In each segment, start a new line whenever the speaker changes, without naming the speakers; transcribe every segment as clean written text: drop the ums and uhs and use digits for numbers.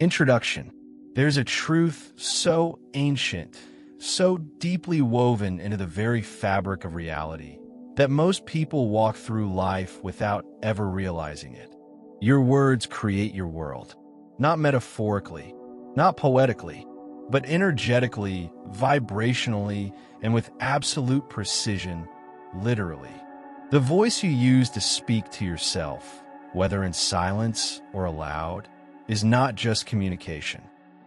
Introduction. There's a truth so ancient, so deeply woven into the very fabric of reality, that most people walk through life without ever realizing it. Your words create your world, not metaphorically, not poetically, but energetically, vibrationally, and with absolute precision, literally. The voice you use to speak to yourself, whether in silence or aloud, is not just communication,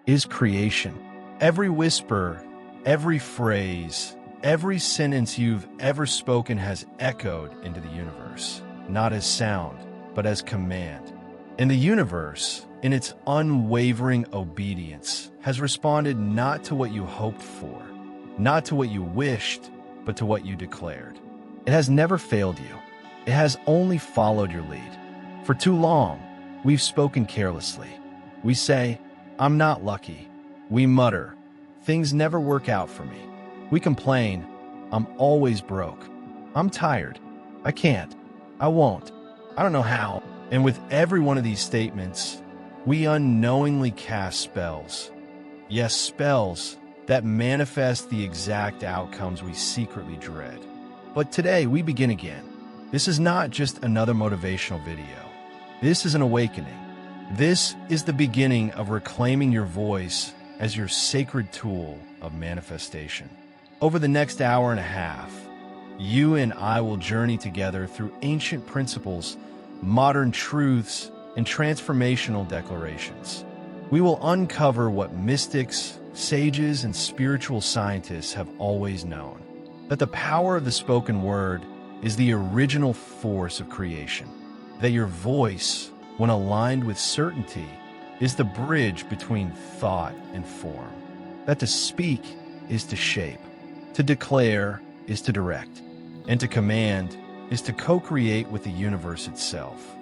it is creation. Every whisper, every phrase, every sentence you've ever spoken has echoed into the universe, not as sound, but as command. And the universe, in its unwavering obedience, has responded not to what you hoped for, not to what you wished, but to what you declared. It has never failed you. It has only followed your lead. For too long, we've spoken carelessly. We say, "I'm not lucky." We mutter, "Things never work out for me." We complain, "I'm always broke. I'm tired. I can't. I won't. I don't know how." And with every one of these statements, we unknowingly cast spells. Yes, spells that manifest the exact outcomes we secretly dread. But today, we begin again. This is not just another motivational video. This is an awakening. This is the beginning of reclaiming your voice as your sacred tool of manifestation. Over the next hour and a half, you and I will journey together through ancient principles, modern truths, and transformational declarations. We will uncover what mystics, sages, and spiritual scientists have always known, that the power of the spoken word is the original force of creation, that your voice, when aligned with certainty, is the bridge between thought and form, that to speak is to shape, to declare is to direct, and to command is to co-create with the universe itself.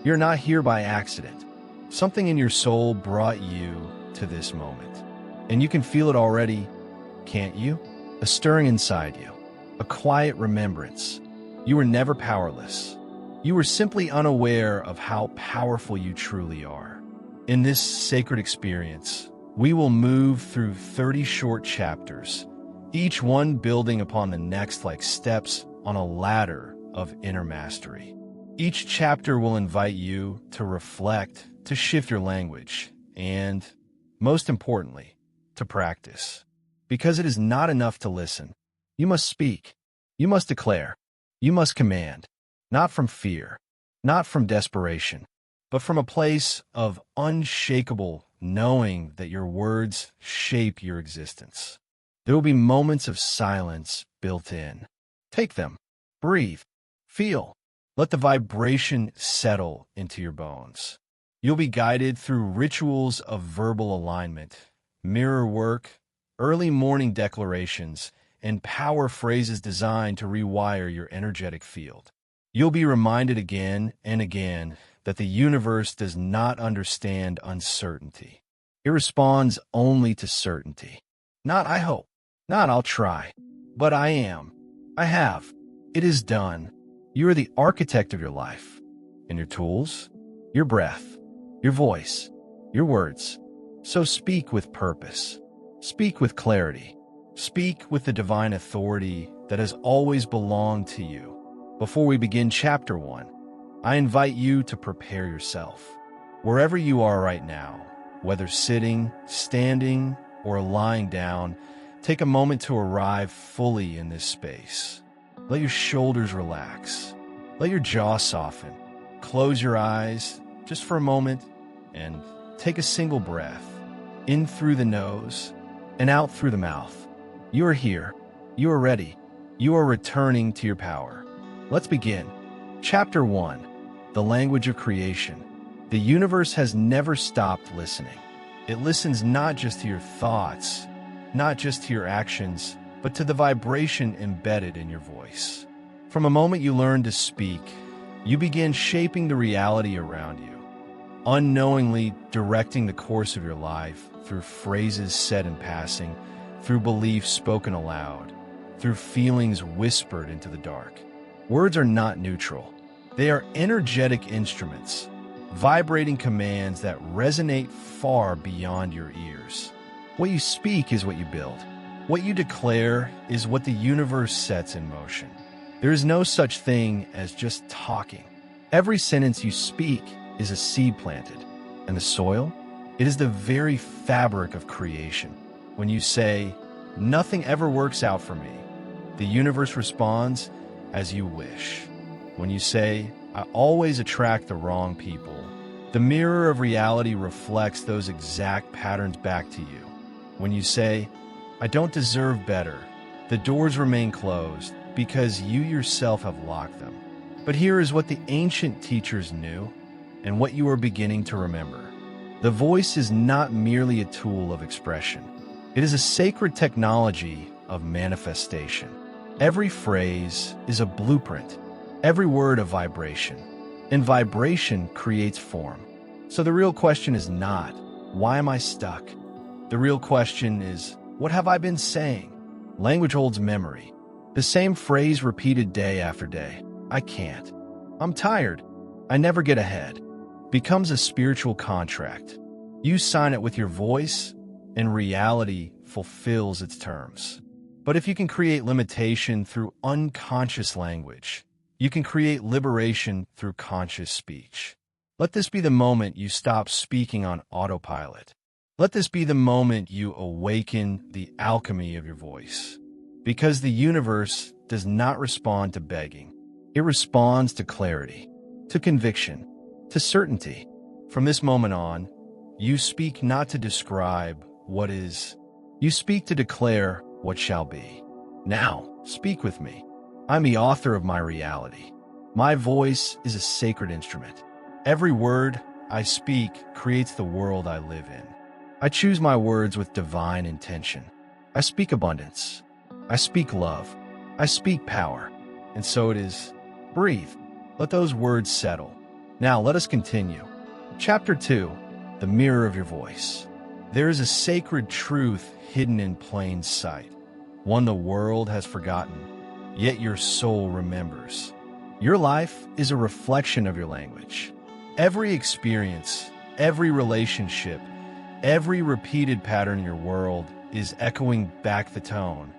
You're not here by accident. Something in your soul brought you to this moment. And you can feel it already, can't you? A stirring inside you, a quiet remembrance. You were never powerless. You were simply unaware of how powerful you truly are. In this sacred experience, we will move through 30 short chapters, each one building upon the next like steps on a ladder of inner mastery. Each chapter will invite you to reflect, to shift your language, and, most importantly, to practice. Because it is not enough to listen. You must speak. You must declare. You must command. Not from fear, not from desperation, but from a place of unshakable knowing that your words shape your existence. There will be moments of silence built in. Take them. Breathe. Feel. Let the vibration settle into your bones. You'll be guided through rituals of verbal alignment, mirror work, early morning declarations, and power phrases designed to rewire your energetic field. You'll be reminded again and again that the universe does not understand uncertainty. It responds only to certainty. Not "I hope," not "I'll try," but "I am." I have. It is done. You are the architect of your life, and your tools, your breath, your voice, your words. So speak with purpose. Speak with clarity. Speak with the divine authority that has always belonged to you. Before we begin chapter 1, I invite you to prepare yourself. Wherever you are right now, whether sitting, standing, or lying down, take a moment to arrive fully in this space. Let your shoulders relax. Let your jaw soften. Close your eyes just for a moment and take a single breath, in through the nose and out through the mouth. You are here. You are ready. You are returning to your power. Let's begin. Chapter 1, The Language of Creation. The universe has never stopped listening. It listens not just to your thoughts, not just to your actions, but to the vibration embedded in your voice. From a moment you learn to speak, you begin shaping the reality around you, unknowingly directing the course of your life through phrases said in passing, through beliefs spoken aloud, through feelings whispered into the dark. Words are not neutral. They are energetic instruments, vibrating commands that resonate far beyond your ears. What you speak is what you build. What you declare is what the universe sets in motion. There is no such thing as just talking. Every sentence you speak is a seed planted, and the soil, it is the very fabric of creation. When you say, "Nothing ever works out for me," the universe responds as you wish. When you say, "I always attract the wrong people," the mirror of reality reflects those exact patterns back to you. When you say, "I don't deserve better," the doors remain closed because you yourself have locked them. But here is what the ancient teachers knew and what you are beginning to remember. The voice is not merely a tool of expression. It is a sacred technology of manifestation. Every phrase is a blueprint, every word a vibration, and vibration creates form. So the real question is not, why am I stuck? The real question is, what have I been saying? Language holds memory. The same phrase repeated day after day. "I can't. I'm tired. I never get ahead," becomes a spiritual contract. You sign it with your voice, and reality fulfills its terms. But if you can create limitation through unconscious language, you can create liberation through conscious speech. Let this be the moment you stop speaking on autopilot. Let this be the moment you awaken the alchemy of your voice. Because the universe does not respond to begging. It responds to clarity, to conviction, to certainty. From this moment on, you speak not to describe what is. You speak to declare what shall be. Now, speak with me. I'm the author of my reality. My voice is a sacred instrument. Every word I speak creates the world I live in. I choose my words with divine intention. I speak abundance. I speak love. I speak power. And so it is. Breathe. Let those words settle. Now let us continue. Chapter 2, The Mirror of Your Voice. There is a sacred truth hidden in plain sight, one the world has forgotten, yet your soul remembers. Your life is a reflection of your language. Every experience, every relationship, every repeated pattern in your world is echoing back the tone,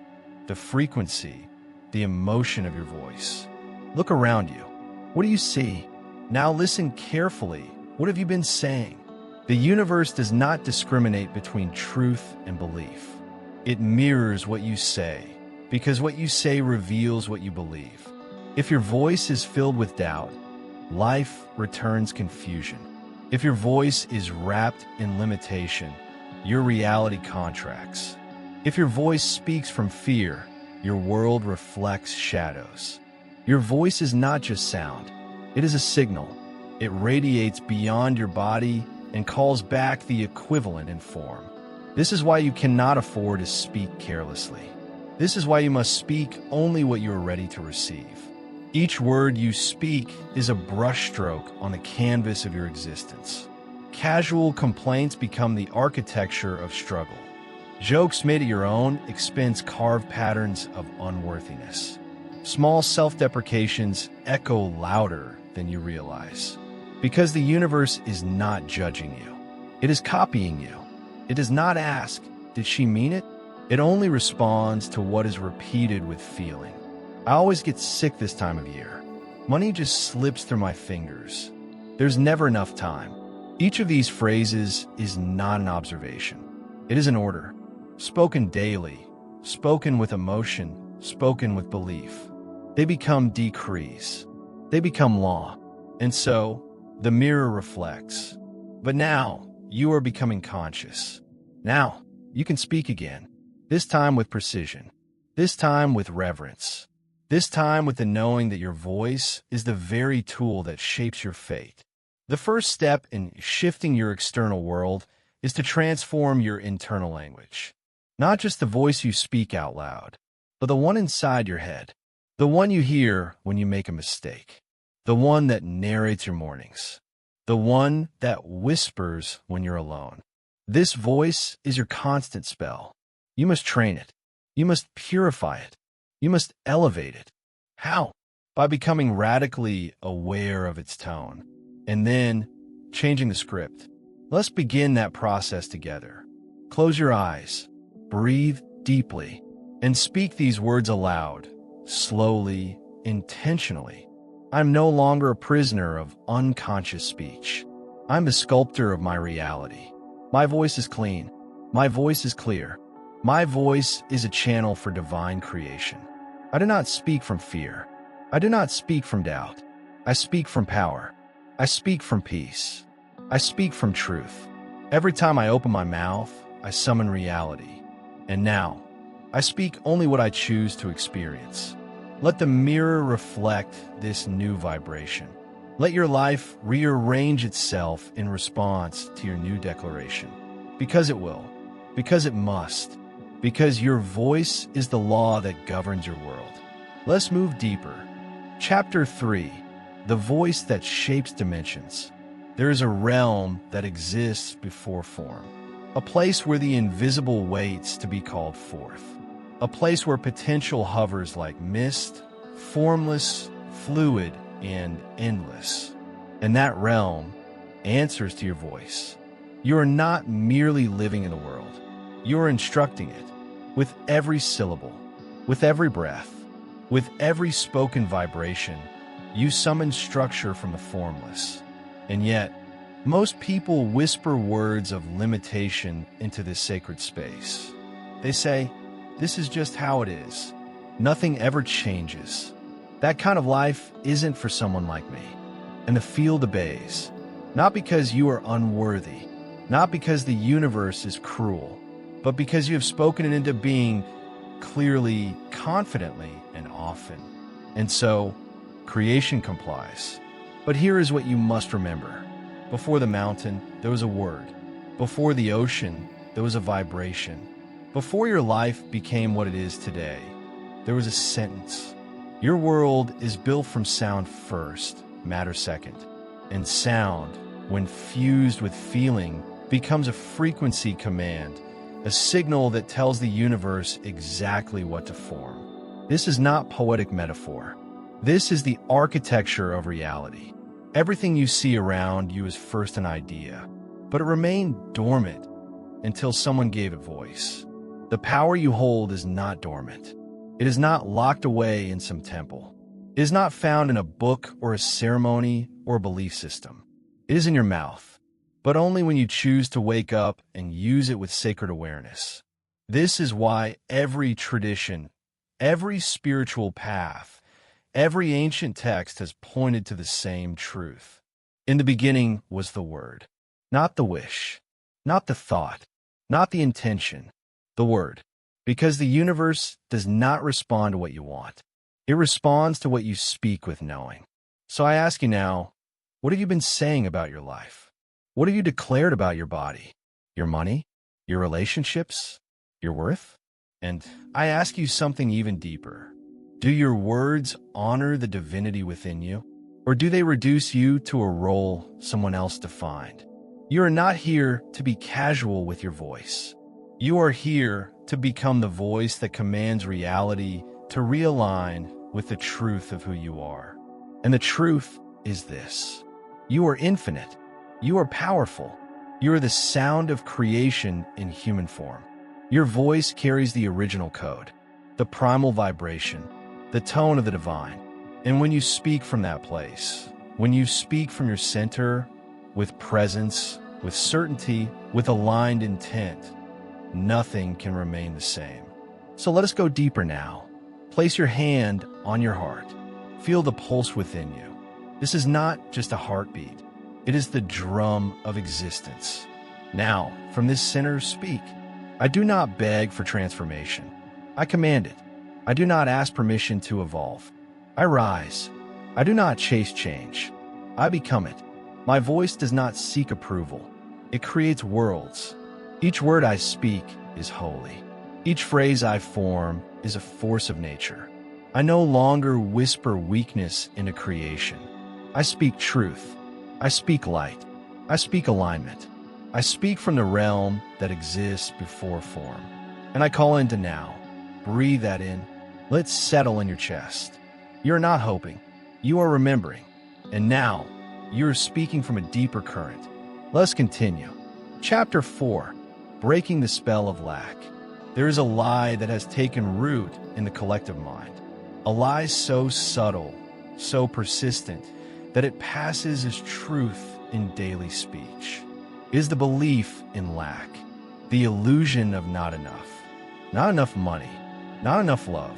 the frequency, the emotion of your voice. Look around you. What do you see? Now listen carefully. What have you been saying? The universe does not discriminate between truth and belief. It mirrors what you say, because what you say reveals what you believe. If your voice is filled with doubt, life returns confusion. If your voice is wrapped in limitation, your reality contracts. If your voice speaks from fear, your world reflects shadows. Your voice is not just sound, it is a signal. It radiates beyond your body and calls back the equivalent in form. This is why you cannot afford to speak carelessly. This is why you must speak only what you are ready to receive. Each word you speak is a brushstroke on the canvas of your existence. Casual complaints become the architecture of struggle. Jokes made at your own expense carve patterns of unworthiness. Small self-deprecations echo louder than you realize. Because the universe is not judging you. It is copying you. It does not ask, "Did she mean it?" It only responds to what is repeated with feeling. I always get sick this time of year. Money just slips through my fingers. There's never enough time. Each of these phrases is not an observation. It is an order. Spoken daily, spoken with emotion, spoken with belief. They become decrees. They become law. And so, the mirror reflects. But now, you are becoming conscious. Now, you can speak again. This time with precision. This time with reverence. This time with the knowing that your voice is the very tool that shapes your fate. The first step in shifting your external world is to transform your internal language. Not just the voice you speak out loud, but the one inside your head. The one you hear when you make a mistake. The one that narrates your mornings. The one that whispers when you're alone. This voice is your constant spell. You must train it. You must purify it. You must elevate it. How? By becoming radically aware of its tone, and then changing the script. Let's begin that process together. Close your eyes, breathe deeply, and speak these words aloud, slowly, intentionally. I'm no longer a prisoner of unconscious speech. I'm the sculptor of my reality. My voice is clean. My voice is clear. My voice is a channel for divine creation. I do not speak from fear. I do not speak from doubt. I speak from power. I speak from peace. I speak from truth. Every time I open my mouth, I summon reality. And now, I speak only what I choose to experience. Let the mirror reflect this new vibration. Let your life rearrange itself in response to your new declaration. Because it will. Because it must. Because your voice is the law that governs your world. Let's move deeper. Chapter 3. The voice that shapes dimensions. There is a realm that exists before form. A place where the invisible waits to be called forth. A place where potential hovers like mist, formless, fluid, and endless. And that realm answers to your voice. You are not merely living in the world. You are instructing it. With every syllable, with every breath, with every spoken vibration, you summon structure from the formless. And yet, most people whisper words of limitation into this sacred space. They say, "This is just how it is. Nothing ever changes." That kind of life isn't for someone like me. And the field obeys, not because you are unworthy, not because the universe is cruel, but because you have spoken it into being clearly, confidently, and often. And so, creation complies. But here is what you must remember. Before the mountain, there was a word. Before the ocean, there was a vibration. Before your life became what it is today, there was a sentence. Your world is built from sound first, matter second. And sound, when fused with feeling, becomes a frequency command, a signal that tells the universe exactly what to form. This is not poetic metaphor. This is the architecture of reality. Everything you see around you is first an idea, but it remained dormant until someone gave it voice. The power you hold is not dormant. It is not locked away in some temple. It is not found in a book or a ceremony or a belief system. It is in your mouth, but only when you choose to wake up and use it with sacred awareness. This is why every tradition, every spiritual path, every ancient text has pointed to the same truth. In the beginning was the Word, not the wish, not the thought, not the intention, the Word. Because the universe does not respond to what you want. It responds to what you speak with knowing. So I ask you now, what have you been saying about your life? What have you declared about your body, your money, your relationships, your worth? And I ask you something even deeper. Do your words honor the divinity within you? Or do they reduce you to a role someone else defined? You are not here to be casual with your voice. You are here to become the voice that commands reality to realign with the truth of who you are. And the truth is this. You are infinite. You are powerful. You are the sound of creation in human form. Your voice carries the original code, the primal vibration, the tone of the divine. And when you speak from that place, when you speak from your center, with presence, with certainty, with aligned intent, nothing can remain the same. So let us go deeper now. Place your hand on your heart. Feel the pulse within you. This is not just a heartbeat. It is the drum of existence. Now, from this center, speak. I do not beg for transformation. I command it. I do not ask permission to evolve. I rise. I do not chase change. I become it. My voice does not seek approval. It creates worlds. Each word I speak is holy. Each phrase I form is a force of nature. I no longer whisper weakness into creation. I speak truth. I speak light. I speak alignment. I speak from the realm that exists before form. And I call into now. Breathe that in. Let it settle in your chest. You're not hoping. You are remembering. And now, you are speaking from a deeper current. Let's continue. Chapter 4. Breaking the Spell of Lack. There is a lie that has taken root in the collective mind. A lie so subtle, so persistent, that it passes as truth in daily speech. It is the belief in lack, the illusion of not enough money, not enough love,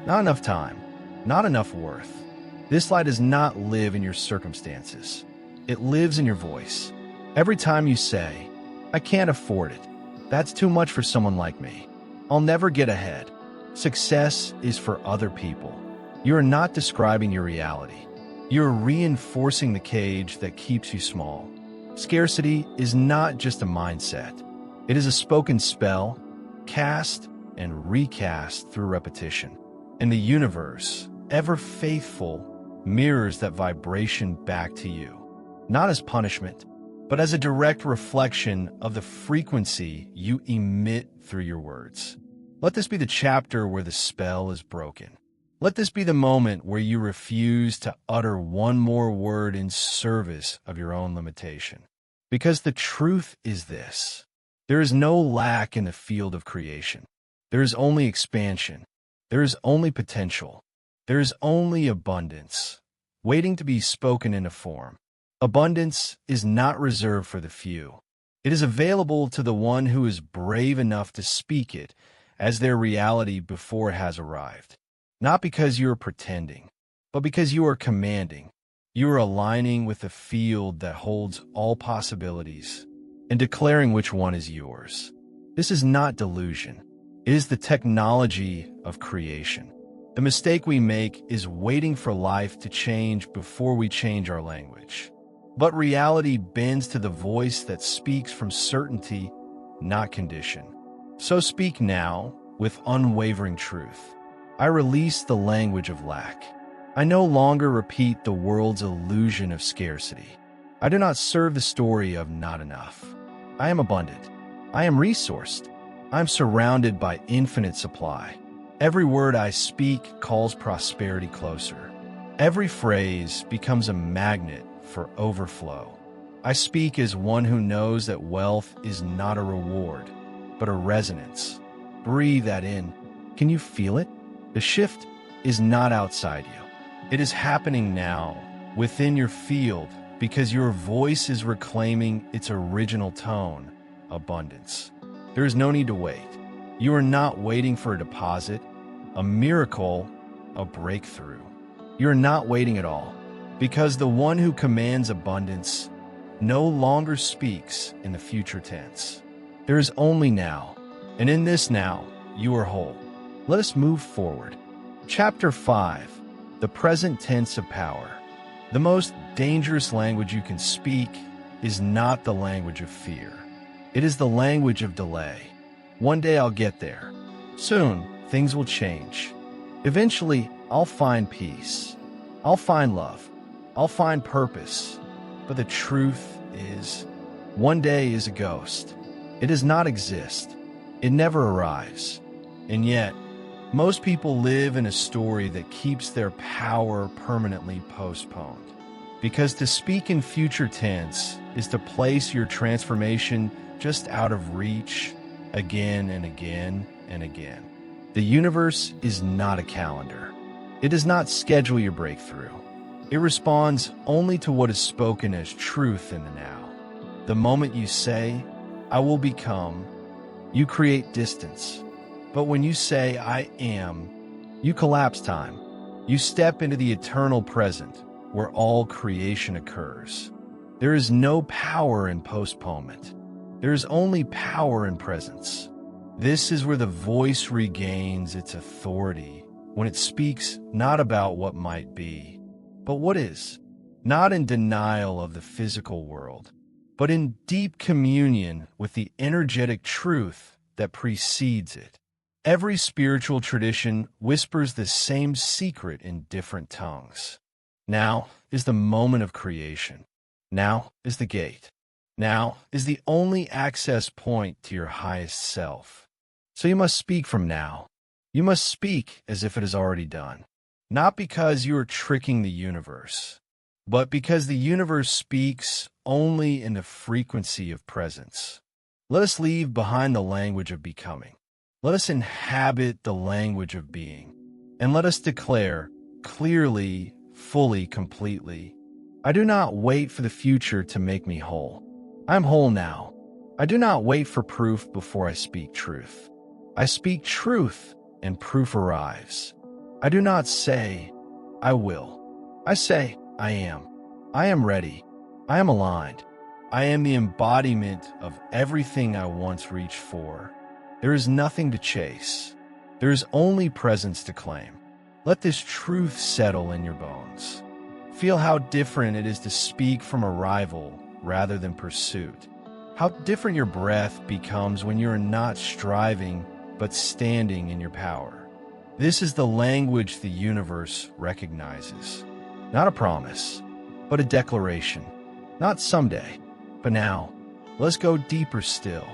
not enough time, not enough worth. This lie does not live in your circumstances. It lives in your voice. Every time you say, "I can't afford it. That's too much for someone like me. I'll never get ahead. Success is for other people." You are not describing your reality. You are reinforcing the cage that keeps you small. Scarcity is not just a mindset. It is a spoken spell, cast and recast through repetition. And the universe, ever faithful, mirrors that vibration back to you, not as punishment, but as a direct reflection of the frequency you emit through your words. Let this be the chapter where the spell is broken. Let this be the moment where you refuse to utter one more word in service of your own limitation. Because the truth is this: there is no lack in the field of creation. There is only expansion. There is only potential. There is only abundance, waiting to be spoken into form. Abundance is not reserved for the few. It is available to the one who is brave enough to speak it as their reality before it has arrived. Not because you are pretending, but because you are commanding. You are aligning with the field that holds all possibilities and declaring which one is yours. This is not delusion. It is the technology of creation. The mistake we make is waiting for life to change before we change our language. But reality bends to the voice that speaks from certainty, not condition. So speak now with unwavering truth. I release the language of lack. I no longer repeat the world's illusion of scarcity. I do not serve the story of not enough. I am abundant. I am resourced. I am surrounded by infinite supply. Every word I speak calls prosperity closer. Every phrase becomes a magnet for overflow. I speak as one who knows that wealth is not a reward, but a resonance. Breathe that in. Can you feel it? The shift is not outside you. It is happening now, within your field, because your voice is reclaiming its original tone, abundance. There is no need to wait. You are not waiting for a deposit, a miracle, a breakthrough. You are not waiting at all, because the one who commands abundance no longer speaks in the future tense. There is only now, and in this now, you are whole. Let us move forward. Chapter 5. The present tense of power. The most dangerous language you can speak is not the language of fear. It is the language of delay. One day I'll get there. Soon, things will change. Eventually, I'll find peace. I'll find love. I'll find purpose. But the truth is, one day is a ghost. It does not exist. It never arrives. And yet, most people live in a story that keeps their power permanently postponed. Because to speak in future tense is to place your transformation just out of reach again and again and again. The universe is not a calendar. It does not schedule your breakthrough. It responds only to what is spoken as truth in the now. The moment you say, "I will become," you create distance. But when you say, "I am," you collapse time. You step into the eternal present, where all creation occurs. There is no power in postponement. There is only power in presence. This is where the voice regains its authority, when it speaks not about what might be, but what is. Not in denial of the physical world, but in deep communion with the energetic truth that precedes it. Every spiritual tradition whispers the same secret in different tongues. Now is the moment of creation. Now is the gate. Now is the only access point to your highest self. So you must speak from now. You must speak as if it is already done. Not because you are tricking the universe, but because the universe speaks only in the frequency of presence. Let us leave behind the language of becoming. Let us inhabit the language of being. And let us declare clearly, fully, completely, I do not wait for the future to make me whole. I am whole now. I do not wait for proof before I speak truth. I speak truth, and proof arrives. I do not say, I will. I say, I am. I am ready. I am aligned. I am the embodiment of everything I once reached for. There is nothing to chase. There is only presence to claim. Let this truth settle in your bones. Feel how different it is to speak from arrival rather than pursuit. How different your breath becomes when you are not striving but standing in your power. This is the language the universe recognizes. Not a promise, but a declaration. Not someday, but now. Let's go deeper still.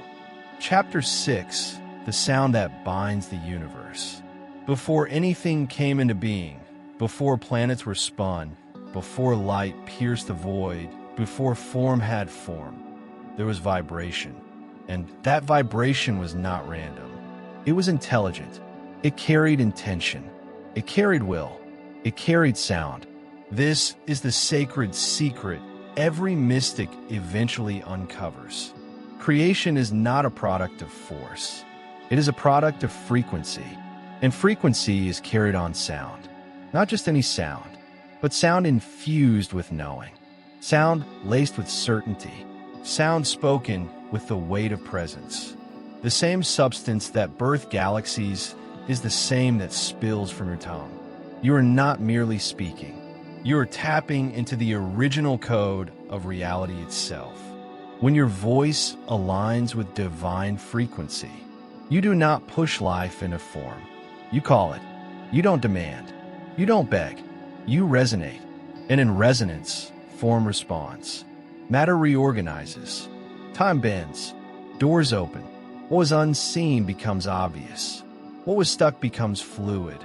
Chapter 6, the sound that binds the universe. Before anything came into being, before planets were spun, before light pierced the void, before form had form, there was vibration. And that vibration was not random. It was intelligent. It carried intention. It carried will. It carried sound. This is the sacred secret every mystic eventually uncovers. Creation is not a product of force. It is a product of frequency. And frequency is carried on sound. Not just any sound, but sound infused with knowing. Sound laced with certainty. Sound spoken with the weight of presence. The same substance that birthed galaxies is the same that spills from your tongue. You are not merely speaking. You are tapping into the original code of reality itself. When your voice aligns with divine frequency, you do not push life into form. You call it. You don't demand. You don't beg. You resonate. And in resonance, form responds. Matter reorganizes. Time bends. Doors open. What was unseen becomes obvious. What was stuck becomes fluid.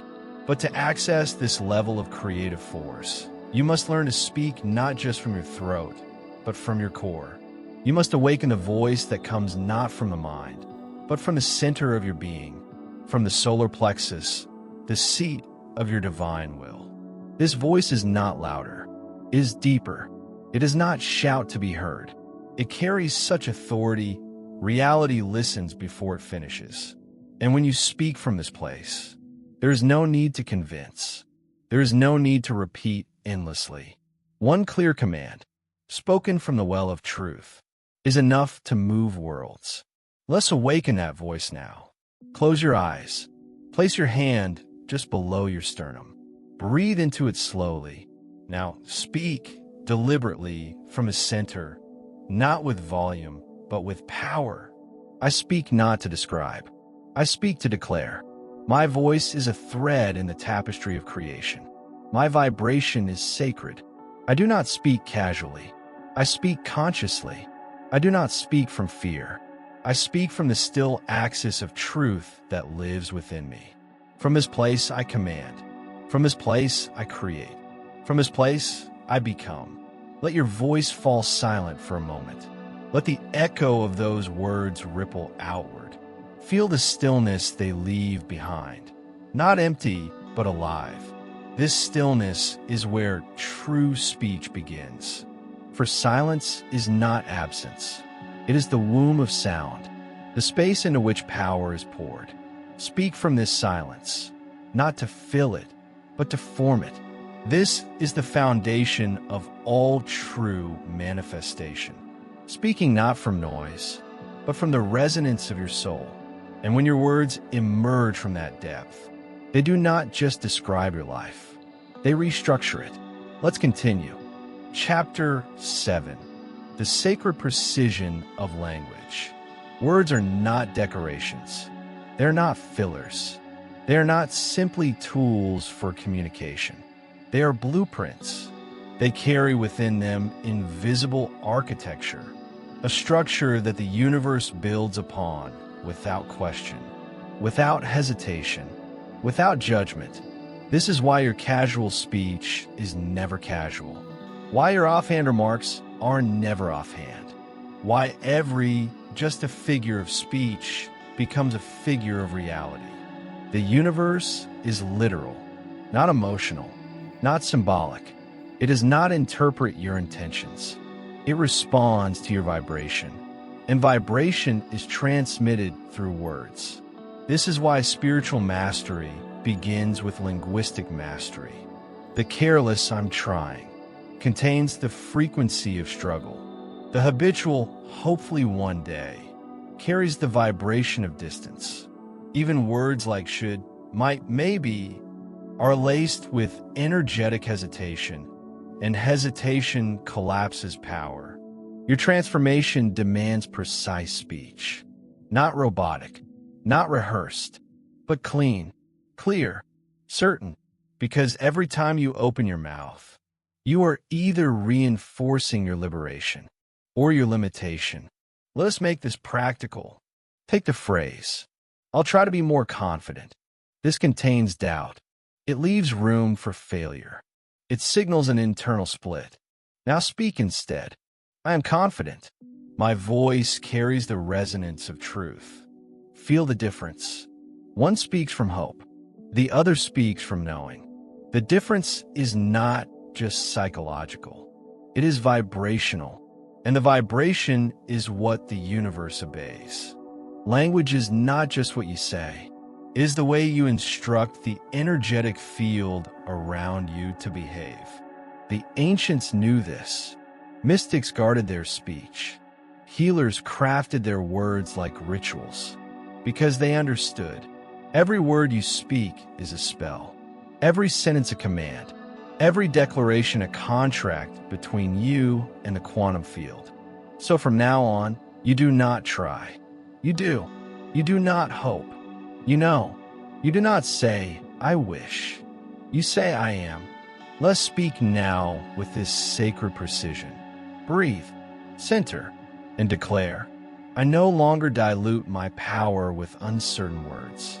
But to access this level of creative force, you must learn to speak not just from your throat, but from your core. You must awaken the voice that comes not from the mind, but from the center of your being, from the solar plexus, the seat of your divine will. This voice is not louder. It is deeper. It does not shout to be heard. It carries such authority, reality listens before it finishes. And when you speak from this place, there is no need to convince. There is no need to repeat endlessly. One clear command, spoken from the well of truth, is enough to move worlds. Let's awaken that voice now. Close your eyes. Place your hand just below your sternum. Breathe into it slowly. Now speak deliberately from a center, not with volume, but with power. I speak not to describe. I speak to declare. My voice is a thread in the tapestry of creation. My vibration is sacred. I do not speak casually. I speak consciously. I do not speak from fear. I speak from the still axis of truth that lives within me. From this place I command. From this place I create. From this place I become. Let your voice fall silent for a moment. Let the echo of those words ripple outward. Feel the stillness they leave behind. Not empty, but alive. This stillness is where true speech begins. For silence is not absence. It is the womb of sound, the space into which power is poured. Speak from this silence, not to fill it, but to form it. This is the foundation of all true manifestation. Speaking not from noise, but from the resonance of your soul. And when your words emerge from that depth, they do not just describe your life, they restructure it. Let's continue. Chapter 7. The Sacred Precision of Language. Words are not decorations. They're not fillers. They are not simply tools for communication. They are blueprints. They carry within them invisible architecture, a structure that the universe builds upon without question, without hesitation, without judgment. This is why your casual speech is never casual. Why your offhand remarks are never offhand. Why every just a figure of speech becomes a figure of reality. The universe is literal, not emotional, not symbolic. It does not interpret your intentions. It responds to your vibration, and vibration is transmitted through words. This is why spiritual mastery begins with linguistic mastery. The careless "I'm trying" contains the frequency of struggle. The habitual "hopefully one day" carries the vibration of distance. Even words like should, might, maybe are laced with energetic hesitation, and hesitation collapses power. Your transformation demands precise speech, not robotic, not rehearsed, but clean, clear, certain, because every time you open your mouth, you are either reinforcing your liberation or your limitation. Let us make this practical. Take the phrase, "I'll try to be more confident." This contains doubt. It leaves room for failure. It signals an internal split. Now speak instead. "I am confident." My voice carries the resonance of truth. Feel the difference. One speaks from hope. The other speaks from knowing. The difference is not just psychological. It is vibrational. And the vibration is what the universe obeys. Language is not just what you say. It is the way you instruct the energetic field around you to behave. The ancients knew this. Mystics guarded their speech. Healers crafted their words like rituals, because they understood. Every word you speak is a spell. Every sentence a command. Every declaration a contract between you and the quantum field. So from now on, you do not try. You do. You do not hope. You know. You do not say, "I wish." You say, "I am." Let's speak now with this sacred precision. Breathe, center, and declare. I no longer dilute my power with uncertain words.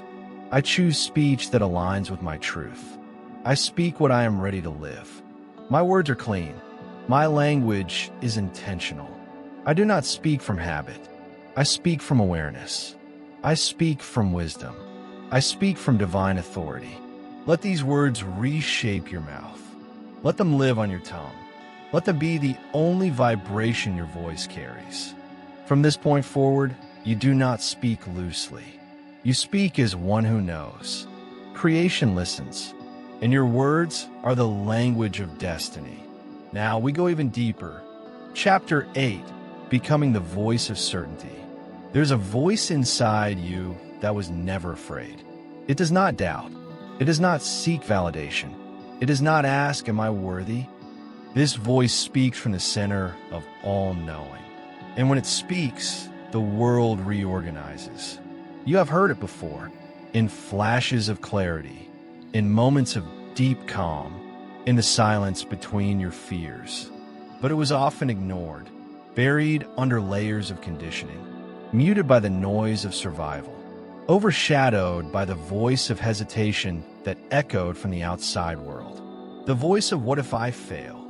I choose speech that aligns with my truth. I speak what I am ready to live. My words are clean. My language is intentional. I do not speak from habit. I speak from awareness. I speak from wisdom. I speak from divine authority. Let these words reshape your mouth. Let them live on your tongue. Let them be the only vibration your voice carries. From this point forward, you do not speak loosely. You speak as one who knows. Creation listens, and your words are the language of destiny. Now we go even deeper. Chapter 8, Becoming the Voice of Certainty. There's a voice inside you that was never afraid. It does not doubt. It does not seek validation. It does not ask, "Am I worthy?" This voice speaks from the center of all knowing. And when it speaks, the world reorganizes. You have heard it before, in flashes of clarity, in moments of deep calm, in the silence between your fears. But it was often ignored, buried under layers of conditioning, muted by the noise of survival, overshadowed by the voice of hesitation that echoed from the outside world. The voice of "what if I fail?"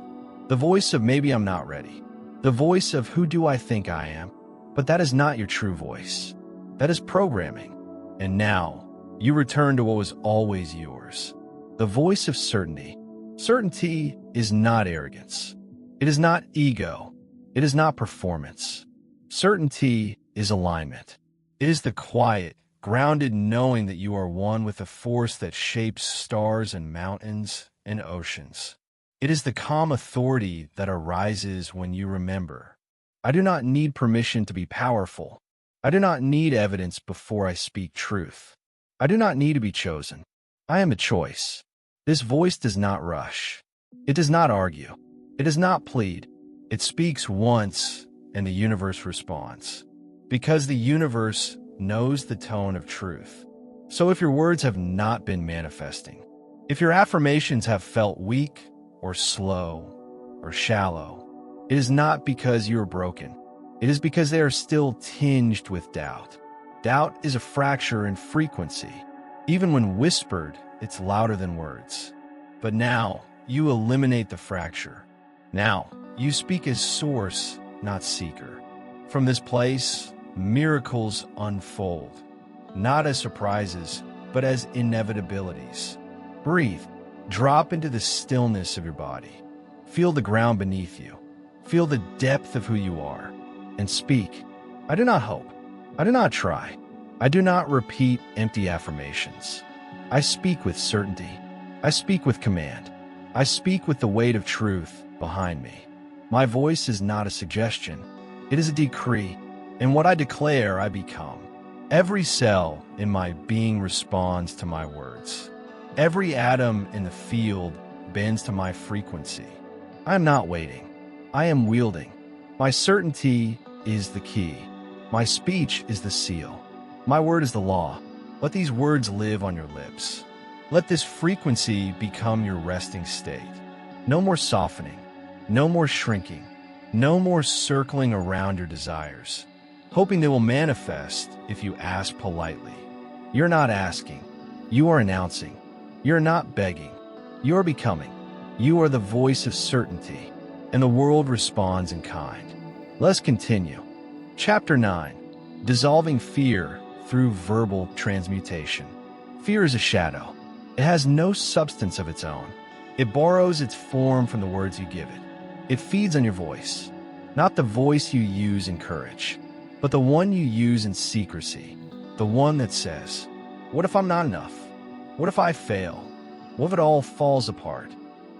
The voice of "maybe I'm not ready." The voice of "who do I think I am?" But that is not your true voice. That is programming. And now, you return to what was always yours. The voice of certainty. Certainty is not arrogance. It is not ego. It is not performance. Certainty is alignment. It is the quiet, grounded knowing that you are one with the force that shapes stars and mountains and oceans. It is the calm authority that arises when you remember. I do not need permission to be powerful. I do not need evidence before I speak truth. I do not need to be chosen. I am a choice. This voice does not rush. It does not argue. It does not plead. It speaks once, and the universe responds. Because the universe knows the tone of truth. So if your words have not been manifesting, if your affirmations have felt weak or slow or shallow, it is not because you are broken. It is because they are still tinged with doubt. Doubt is a fracture in frequency. Even when whispered, it's louder than words. But now, you eliminate the fracture. Now, you speak as source, not seeker. From this place, miracles unfold, not as surprises, but as inevitabilities. Breathe. Drop into the stillness of your body. Feel the ground beneath you. Feel the depth of who you are. And speak. I do not hope. I do not try. I do not repeat empty affirmations. I speak with certainty. I speak with command. I speak with the weight of truth behind me. My voice is not a suggestion. It is a decree. And what I declare, I become. Every cell in my being responds to my words. Every atom in the field bends to my frequency. I am not waiting. I am wielding. My certainty is the key. My speech is the seal. My word is the law. Let these words live on your lips. Let this frequency become your resting state. No more softening. No more shrinking. No more circling around your desires, hoping they will manifest if you ask politely. You're not asking. You are announcing. You're not begging. You are becoming. You are the voice of certainty, and the world responds in kind. Let's continue. Chapter 9. Dissolving fear through verbal transmutation. Fear is a shadow. It has no substance of its own. It borrows its form from the words you give it. It feeds on your voice, not the voice you use in courage, but the one you use in secrecy, the one that says, what if I'm not enough? What if I fail? What if it all falls apart?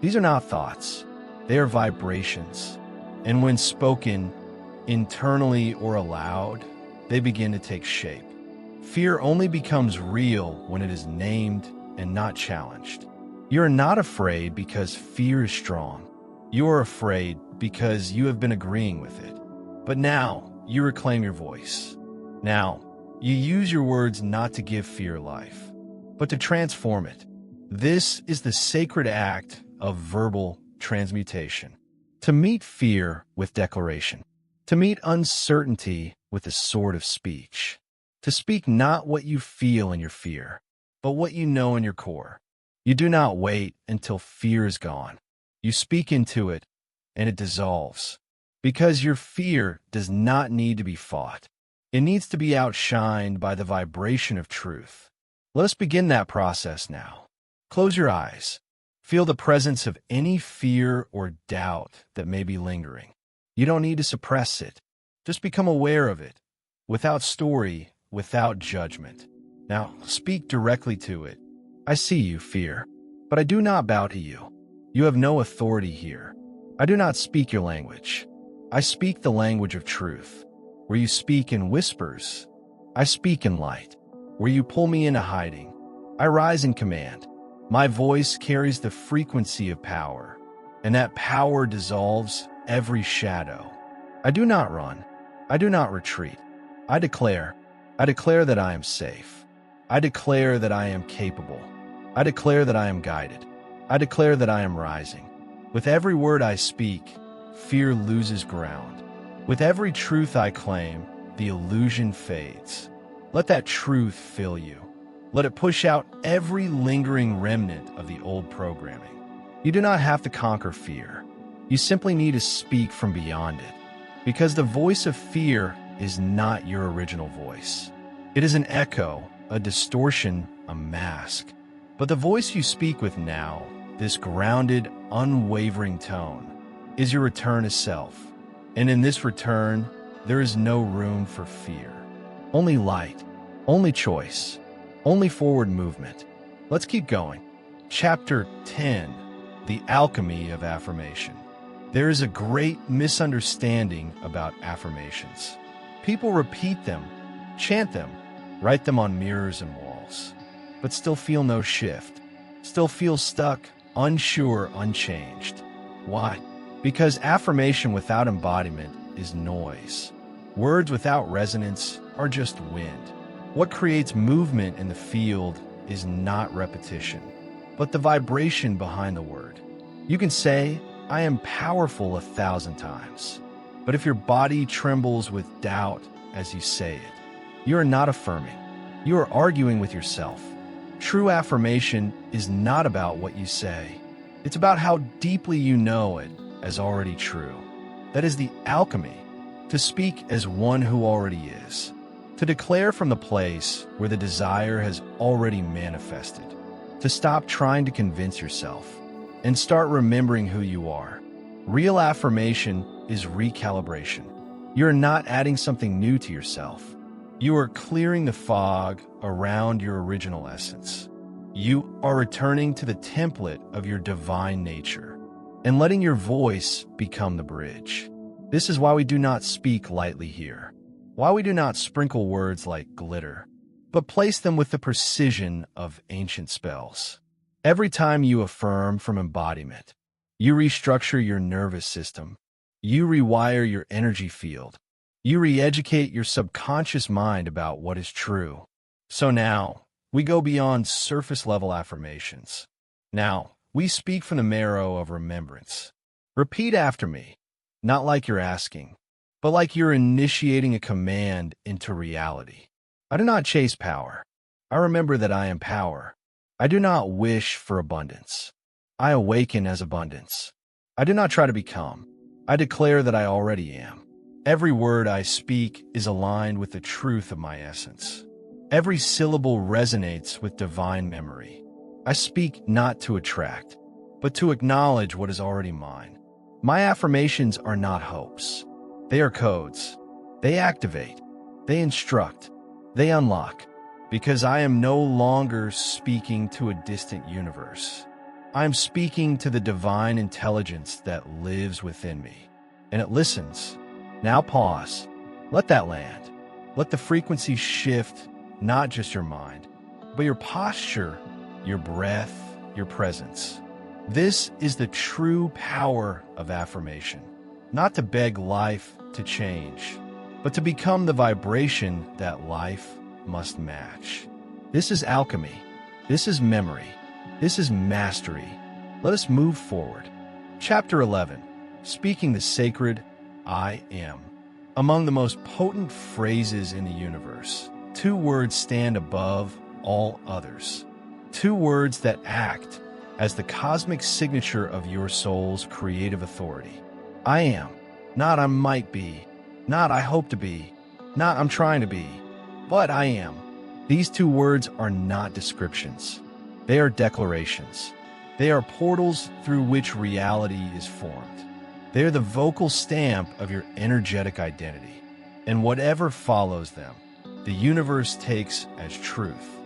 These are not thoughts. They are vibrations. And when spoken, internally or aloud, they begin to take shape. Fear only becomes real when it is named and not challenged. You are not afraid because fear is strong. You are afraid because you have been agreeing with it. But now, you reclaim your voice. Now, you use your words not to give fear life, but to transform it. This is the sacred act of verbal transmutation. To meet fear with declaration. To meet uncertainty with the sword of speech. To speak not what you feel in your fear, but what you know in your core. You do not wait until fear is gone. You speak into it, and it dissolves. Because your fear does not need to be fought. It needs to be outshined by the vibration of truth. Let us begin that process now. Close your eyes. Feel the presence of any fear or doubt that may be lingering. You don't need to suppress it. Just become aware of it, without story, without judgment. Now, speak directly to it. I see you, fear, but I do not bow to you. You have no authority here. I do not speak your language. I speak the language of truth. Where you speak in whispers, I speak in light. Where you pull me into hiding, I rise in command. My voice carries the frequency of power, and that power dissolves every shadow. I do not run. I do not retreat. I declare that I am safe. I declare that I am capable. I declare that I am guided. I declare that I am rising. With every word I speak, fear loses ground. With every truth I claim, the illusion fades. Let that truth fill you. Let it push out every lingering remnant of the old programming. You do not have to conquer fear. You simply need to speak from beyond it. Because the voice of fear is not your original voice. It is an echo, a distortion, a mask. But the voice you speak with now, this grounded, unwavering tone, is your return to self. And in this return, there is no room for fear. Only light, only choice, only forward movement. Let's keep going. Chapter 10, The Alchemy of Affirmation. There is a great misunderstanding about affirmations. People repeat them, chant them, write them on mirrors and walls, but still feel no shift, still feel stuck, unsure, unchanged. Why? Because affirmation without embodiment is noise. Words without resonance are just wind. What creates movement in the field is not repetition, but the vibration behind the word. You can say, I am powerful 1,000 times, but if your body trembles with doubt as you say it, you are not affirming. You are arguing with yourself. True affirmation is not about what you say. It's about how deeply you know it as already true. That is the alchemy, to speak as one who already is, to declare from the place where the desire has already manifested, to stop trying to convince yourself and start remembering who you are. Real affirmation is recalibration. You're not adding something new to yourself. You are clearing the fog around your original essence. You are returning to the template of your divine nature and letting your voice become the bridge. This is why we do not speak lightly here, why we do not sprinkle words like glitter, but place them with the precision of ancient spells. Every time you affirm from embodiment, you restructure your nervous system, you rewire your energy field, you re-educate your subconscious mind about what is true. So now, we go beyond surface-level affirmations. Now, we speak from the marrow of remembrance. Repeat after me, not like you're asking, but like you're initiating a command into reality. I do not chase power. I remember that I am power. I do not wish for abundance. I awaken as abundance. I do not try to become. I declare that I already am. Every word I speak is aligned with the truth of my essence. Every syllable resonates with divine memory. I speak not to attract, but to acknowledge what is already mine. My affirmations are not hopes. They are codes. They activate. They instruct. They unlock. Because I am no longer speaking to a distant universe. I am speaking to the divine intelligence that lives within me. And it listens. Now pause. Let that land. Let the frequency shift, not just your mind, but your posture, your breath, your presence. This is the true power of affirmation. Not to beg life to change, but to become the vibration that life must match. This is alchemy. This is memory. This is mastery. Let us move forward. Chapter 11. Speaking the sacred I am. Among the most potent phrases in the universe, two words stand above all others. Two words that act as the cosmic signature of your soul's creative authority. I am. Not I might be. Not I hope to be. Not I'm trying to be. But I am. These two words are not descriptions. They are declarations. They are portals through which reality is formed. They are the vocal stamp of your energetic identity. And whatever follows them, the universe takes as truth.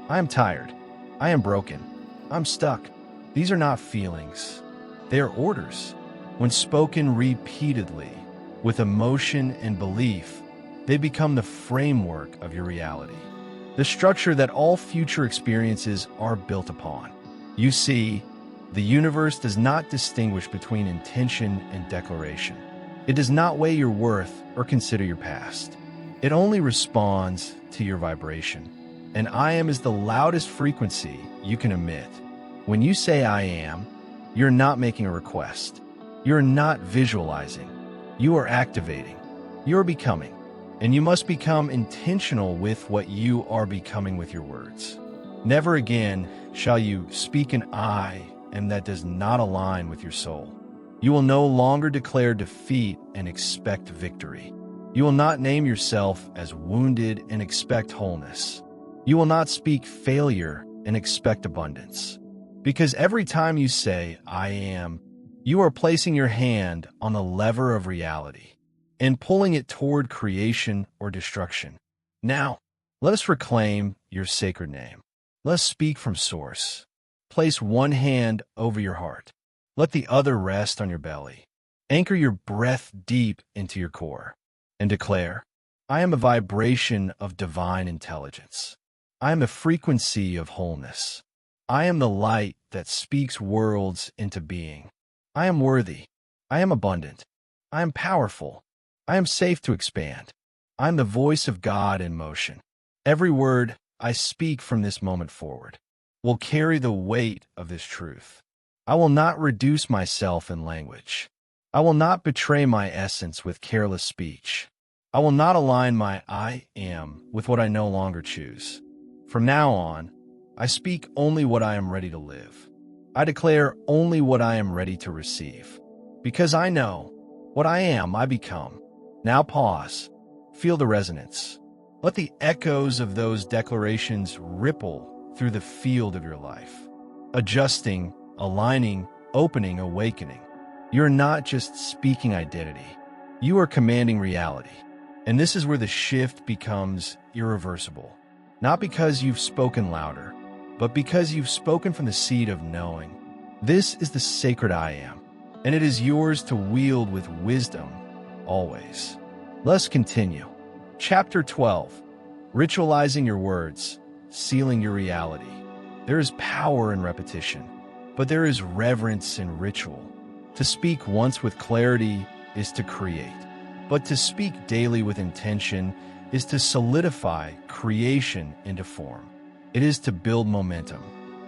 I am tired. I am broken. I'm stuck. These are not feelings. They are orders. When spoken repeatedly, with emotion and belief, they become the framework of your reality, the structure that all future experiences are built upon. You see, the universe does not distinguish between intention and declaration. It does not weigh your worth or consider your past. It only responds to your vibration. And I am is the loudest frequency you can emit. When you say I am, you're not making a request. You're not visualizing. You are activating. You're becoming. And you must become intentional with what you are becoming with your words. Never again shall you speak an I am that does not align with your soul. You will no longer declare defeat and expect victory. You will not name yourself as wounded and expect wholeness. You will not speak failure and expect abundance. Because every time you say, I am, you are placing your hand on the lever of reality and pulling it toward creation or destruction. Now, let us reclaim your sacred name. Let us speak from source. Place one hand over your heart. Let the other rest on your belly. Anchor your breath deep into your core and declare, I am a vibration of divine intelligence. I am a frequency of wholeness. I am the light that speaks worlds into being. I am worthy. I am abundant. I am powerful. I am safe to expand. I am the voice of God in motion. Every word I speak from this moment forward will carry the weight of this truth. I will not reduce myself in language. I will not betray my essence with careless speech. I will not align my I am with what I no longer choose. From now on, I speak only what I am ready to live. I declare only what I am ready to receive. Because I know what I am, I become. Now pause. Feel the resonance. Let the echoes of those declarations ripple through the field of your life. Adjusting, aligning, opening, awakening. You're not just speaking identity. You are commanding reality. And this is where the shift becomes irreversible. Not because you've spoken louder, but because you've spoken from the seed of knowing. This is the sacred I am, and it is yours to wield with wisdom, always. Let's continue. Chapter 12. Ritualizing your words, sealing your reality. There is power in repetition, but there is reverence in ritual. To speak once with clarity is to create, but to speak daily with intention is to solidify creation into form. It is to build momentum,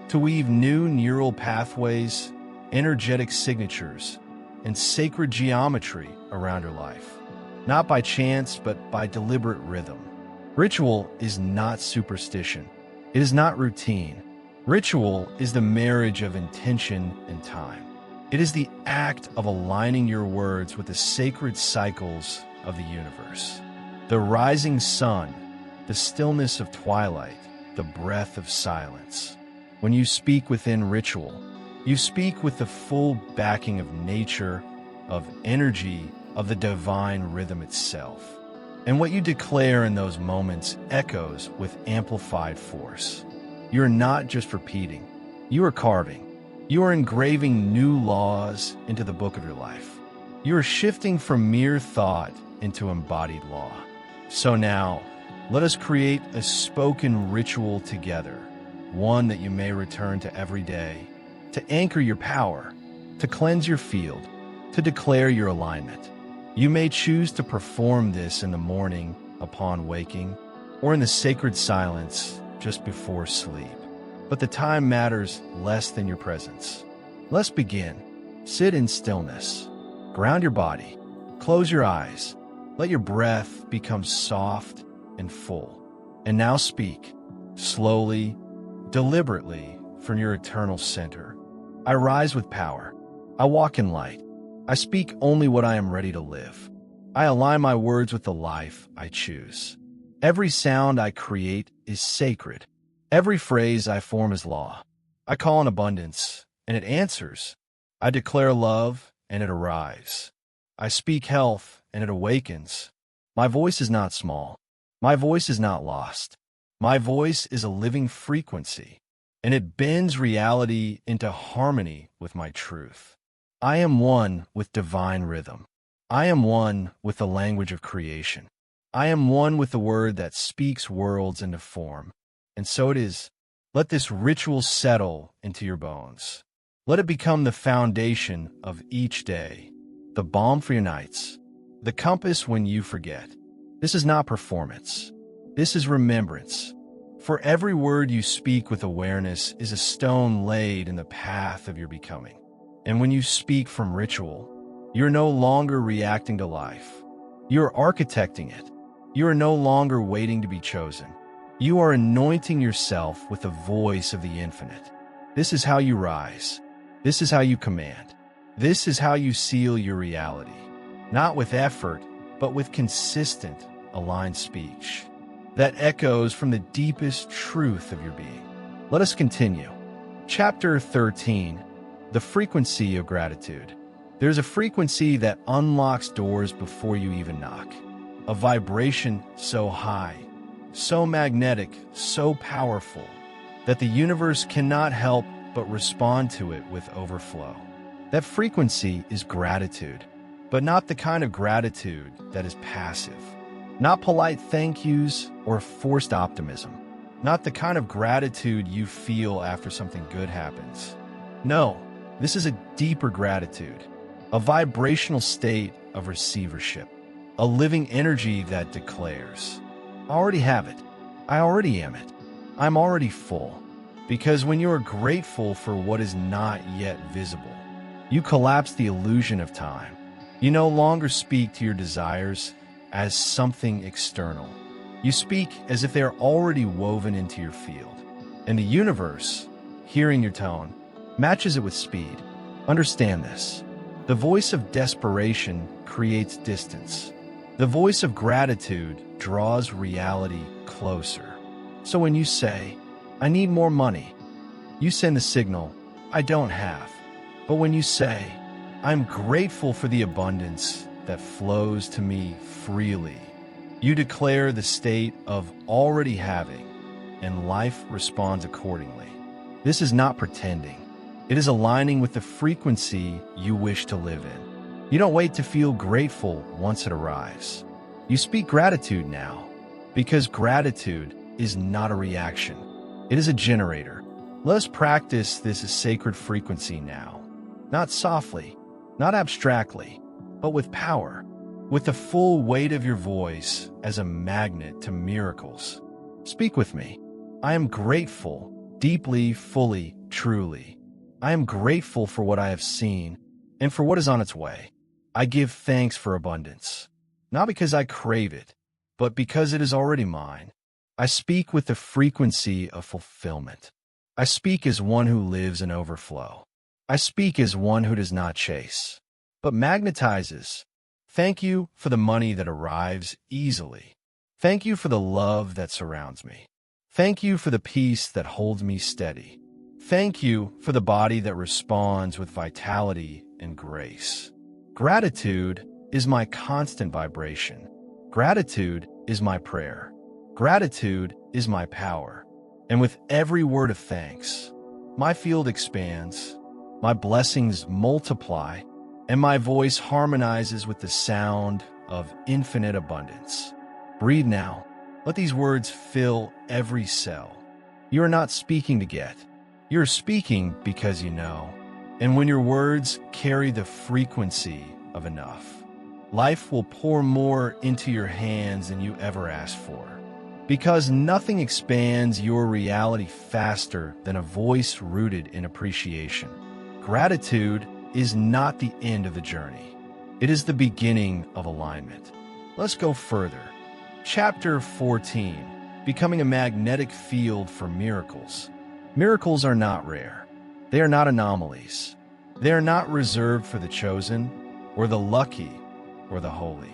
to weave new neural pathways, energetic signatures, and sacred geometry around your life. Not by chance, but by deliberate rhythm. Ritual is not superstition. It is not routine. Ritual is the marriage of intention and time. It is the act of aligning your words with the sacred cycles of the universe. The rising sun, the stillness of twilight, the breath of silence. When you speak within ritual, you speak with the full backing of nature, of energy, of the divine rhythm itself. And what you declare in those moments echoes with amplified force. You're not just repeating, you are carving. You are engraving new laws into the book of your life. You are shifting from mere thought into embodied law. So now, let us create a spoken ritual together, one that you may return to every day, to anchor your power, to cleanse your field, to declare your alignment. You may choose to perform this in the morning upon waking, or in the sacred silence just before sleep. But the time matters less than your presence. Let's begin. Sit in stillness. Ground your body. Close your eyes. Let your breath become soft and full. And now speak, slowly, deliberately, from your eternal center. I rise with power. I walk in light. I speak only what I am ready to live. I align my words with the life I choose. Every sound I create is sacred. Every phrase I form is law. I call in abundance, and it answers. I declare love, and it arrives. I speak health, and it awakens. My voice is not small. My voice is not lost. My voice is a living frequency, and it bends reality into harmony with my truth. I am one with divine rhythm. I am one with the language of creation. I am one with the word that speaks worlds into form. And so it is. Let this ritual settle into your bones. Let it become the foundation of each day, the balm for your nights, the compass when you forget. This is not performance. This is remembrance. For every word you speak with awareness is a stone laid in the path of your becoming. And when you speak from ritual, you're no longer reacting to life. You're architecting it. You are no longer waiting to be chosen. You are anointing yourself with the voice of the infinite. This is how you rise. This is how you command. This is how you seal your reality. Not with effort, but with consistent, aligned speech that echoes from the deepest truth of your being. Let us continue. Chapter 13. The frequency of gratitude. There's a frequency that unlocks doors before you even knock. A vibration so high, so magnetic, so powerful, that the universe cannot help but respond to it with overflow. That frequency is gratitude, but not the kind of gratitude that is passive. Not polite thank yous or forced optimism. Not the kind of gratitude you feel after something good happens. No, this is a deeper gratitude, a vibrational state of receivership, a living energy that declares, I already have it. I already am it. I'm already full. Because when you are grateful for what is not yet visible, you collapse the illusion of time. You no longer speak to your desires as something external. You speak as if they are already woven into your field. And the universe, hearing your tone, matches it with speed. Understand this. The voice of desperation creates distance. The voice of gratitude draws reality closer. So when you say, "I need more money," you send the signal, "I don't have." But when you say, "I'm grateful for the abundance that flows to me freely," you declare the state of already having, and life responds accordingly. This is not pretending. It is aligning with the frequency you wish to live in. You don't wait to feel grateful once it arrives. You speak gratitude now, because gratitude is not a reaction. It is a generator. Let us practice this sacred frequency now. Not softly, not abstractly, but with power, with the full weight of your voice as a magnet to miracles. Speak with me. I am grateful, deeply, fully, truly. I am grateful for what I have seen and for what is on its way. I give thanks for abundance, not because I crave it, but because it is already mine. I speak with the frequency of fulfillment. I speak as one who lives in overflow. I speak as one who does not chase, but magnetizes. Thank you for the money that arrives easily. Thank you for the love that surrounds me. Thank you for the peace that holds me steady. Thank you for the body that responds with vitality and grace. Gratitude is my constant vibration. Gratitude is my prayer. Gratitude is my power. And with every word of thanks, my field expands, my blessings multiply, and my voice harmonizes with the sound of infinite abundance. Breathe now. Let these words fill every cell. You are not speaking to get. You're speaking because you know. And when your words carry the frequency of enough, life will pour more into your hands than you ever asked for. Because nothing expands your reality faster than a voice rooted in appreciation. Gratitude is not the end of the journey. It is the beginning of alignment. Let's go further. Chapter 14, Becoming a Magnetic Field for Miracles. Miracles are not rare. They are not anomalies. They are not reserved for the chosen, or the lucky, or the holy.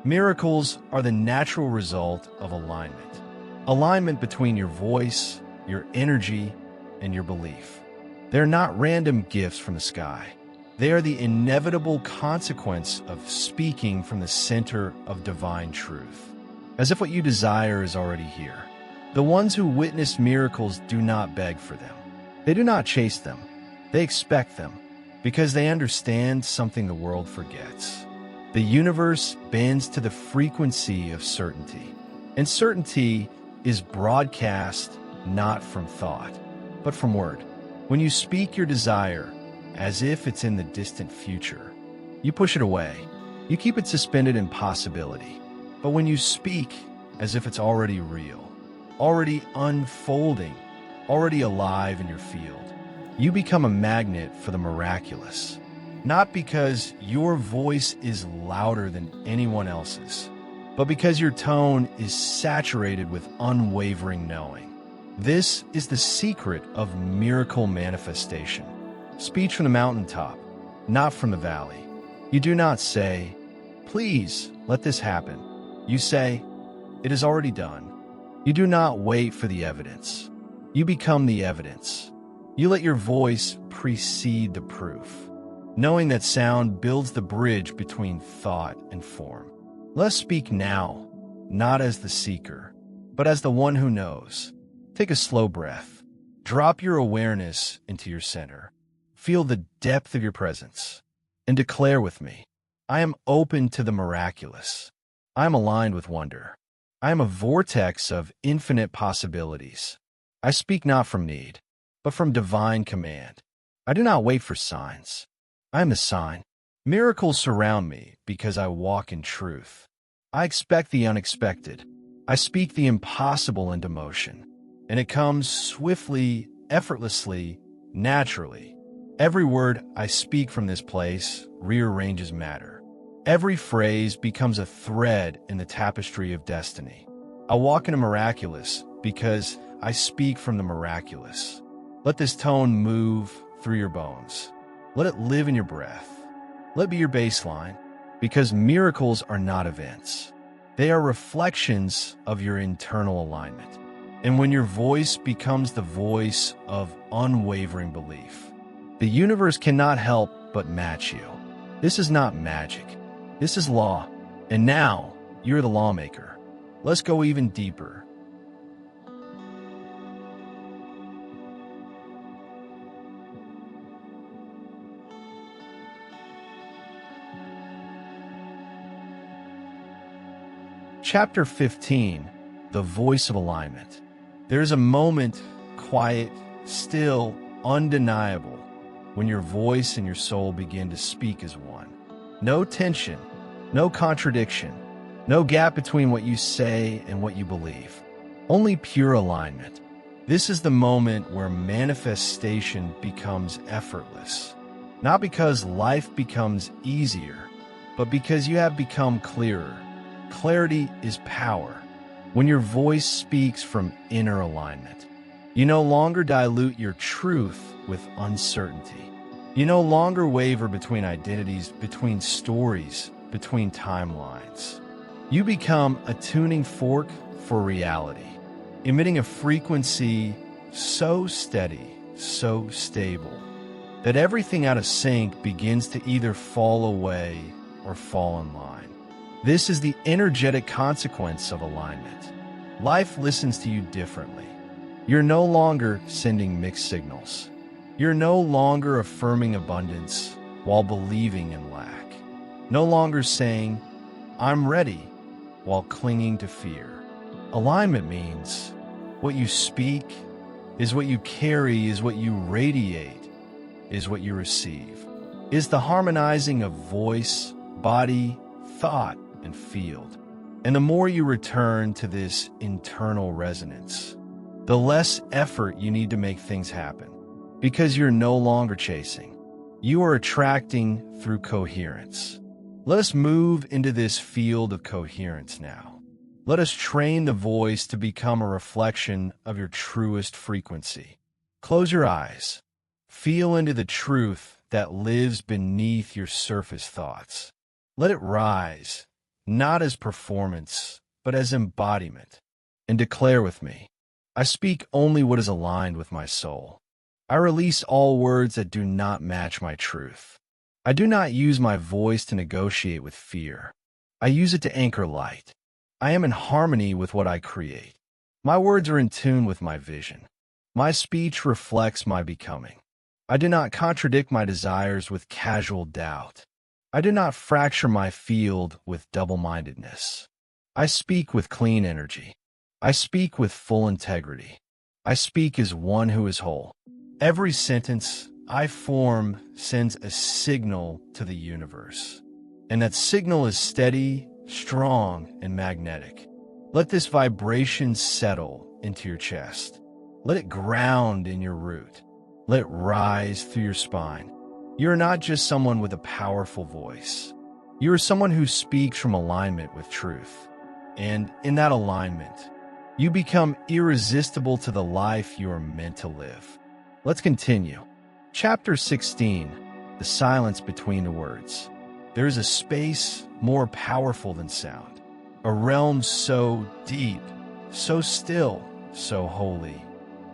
Miracles are the natural result of alignment. Alignment between your voice, your energy, and your belief. They are not random gifts from the sky. They are the inevitable consequence of speaking from the center of divine truth, as if what you desire is already here. The ones who witness miracles do not beg for them. They do not chase them. They expect them, because they understand something the world forgets. The universe bends to the frequency of certainty, and certainty is broadcast not from thought, but from word. When you speak your desire as if it's in the distant future, you push it away. You keep it suspended in possibility. But when you speak as if it's already real, already unfolding, already alive in your field, you become a magnet for the miraculous. Not because your voice is louder than anyone else's, but because your tone is saturated with unwavering knowing. This is the secret of miracle manifestation. Speech from the mountaintop, not from the valley. You do not say, "Please, let this happen." You say, "It is already done." You do not wait for the evidence. You become the evidence. You let your voice precede the proof, knowing that sound builds the bridge between thought and form. Let's speak now, not as the seeker, but as the one who knows. Take a slow breath. Drop your awareness into your center. Feel the depth of your presence, and declare with me, "I am open to the miraculous. I am aligned with wonder. I am a vortex of infinite possibilities. I speak not from need, but from divine command. I do not wait for signs. I am the sign. Miracles surround me because I walk in truth. I expect the unexpected. I speak the impossible into motion, and it comes swiftly, effortlessly, naturally. Every word I speak from this place rearranges matter. Every phrase becomes a thread in the tapestry of destiny. I walk in a miraculous because I speak from the miraculous. Let this tone move through your bones. Let it live in your breath. Let be your baseline, because miracles are not events. They are reflections of your internal alignment. And when your voice becomes the voice of unwavering belief, the universe cannot help but match you. This is not magic. This is law. And now, you're the lawmaker. Let's go even deeper. Chapter 15, The Voice of Alignment. There is a moment, quiet, still, undeniable, when your voice and your soul begin to speak as one. No tension, no contradiction, no gap between what you say and what you believe. Only pure alignment. This is the moment where manifestation becomes effortless. Not because life becomes easier, but because you have become clearer. Clarity is power. When your voice speaks from inner alignment, you no longer dilute your truth with uncertainty. You no longer waver between identities, between stories, between timelines. You become a tuning fork for reality, emitting a frequency so steady, so stable, that everything out of sync begins to either fall away or fall in line. This is the energetic consequence of alignment. Life listens to you differently. You're no longer sending mixed signals. You're no longer affirming abundance while believing in lack. No longer saying, "I'm ready," while clinging to fear. Alignment means what you speak is what you carry, is what you radiate, is what you receive. Is the harmonizing of voice, body, thought, and field. And the more you return to this internal resonance, the less effort you need to make things happen, because you're no longer chasing. You are attracting through coherence. Let us move into this field of coherence now. Let us train the voice to become a reflection of your truest frequency. Close your eyes. Feel into the truth that lives beneath your surface thoughts. Let it rise, not as performance, but as embodiment. And declare with me, I speak only what is aligned with my soul. I release all words that do not match my truth. I do not use my voice to negotiate with fear. I use it to anchor light. I am in harmony with what I create. My words are in tune with my vision. My speech reflects my becoming. I do not contradict my desires with casual doubt. I do not fracture my field with double-mindedness. I speak with clean energy. I speak with full integrity. I speak as one who is whole. Every sentence I form sends a signal to the universe. And that signal is steady, strong, and magnetic. Let this vibration settle into your chest. Let it ground in your root. Let it rise through your spine. You are not just someone with a powerful voice. You are someone who speaks from alignment with truth. And in that alignment, you become irresistible to the life you are meant to live. Let's continue. Chapter 16, The Silence Between the Words. There is a space more powerful than sound, a realm so deep, so still, so holy.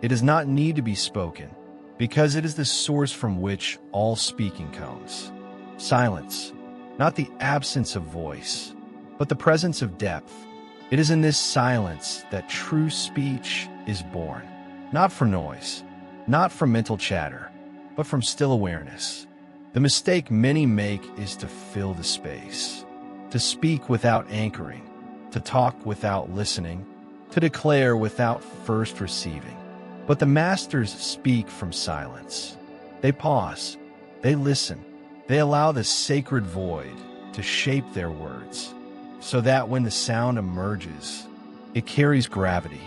It does not need to be spoken, because it is the source from which all speaking comes. Silence, not the absence of voice, but the presence of depth. It is in this silence that true speech is born, not from noise, not from mental chatter, but from still awareness. The mistake many make is to fill the space, to speak without anchoring, to talk without listening, to declare without first receiving. But the masters speak from silence. They pause, they listen, they allow the sacred void to shape their words, so that when the sound emerges, it carries gravity,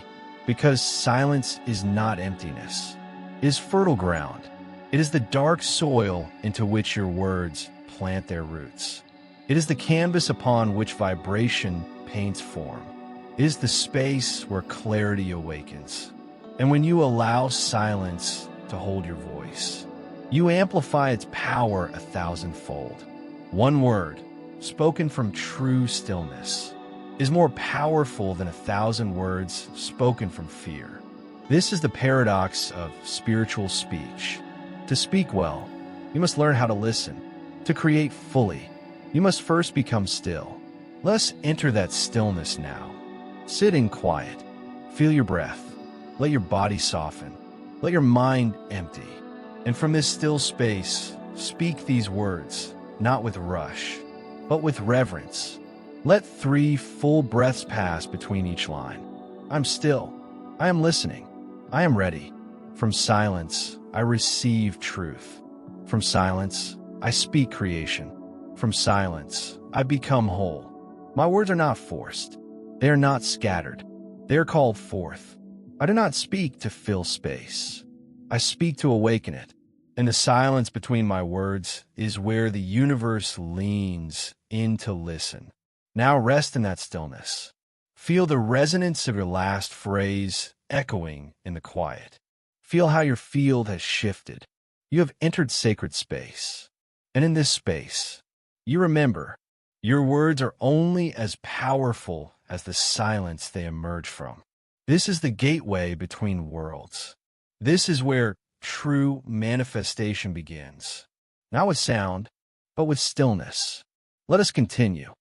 because silence is not emptiness. It is fertile ground. It is the dark soil into which your words plant their roots. It is the canvas upon which vibration paints form. It is the space where clarity awakens. And when you allow silence to hold your voice, you amplify its power 1,000-fold. One word, spoken from true stillness, is more powerful than 1,000 words spoken from fear. This is the paradox of spiritual speech. To speak well, you must learn how to listen. To create fully, you must first become still. Let us enter that stillness now. Sit in quiet. Feel your breath. Let your body soften. Let your mind empty. And from this still space, speak these words, not with rush, but with reverence. Let 3 full breaths pass between each line. I'm still. I am listening. I am ready. From silence, I receive truth. From silence, I speak creation. From silence, I become whole. My words are not forced. They are not scattered. They are called forth. I do not speak to fill space. I speak to awaken it. And the silence between my words is where the universe leans in to listen. Now rest in that stillness. Feel the resonance of your last phrase echoing in the quiet. Feel how your field has shifted. You have entered sacred space. And in this space, you remember, your words are only as powerful as the silence they emerge from. This is the gateway between worlds. This is where true manifestation begins. Not with sound, but with stillness. Let us continue.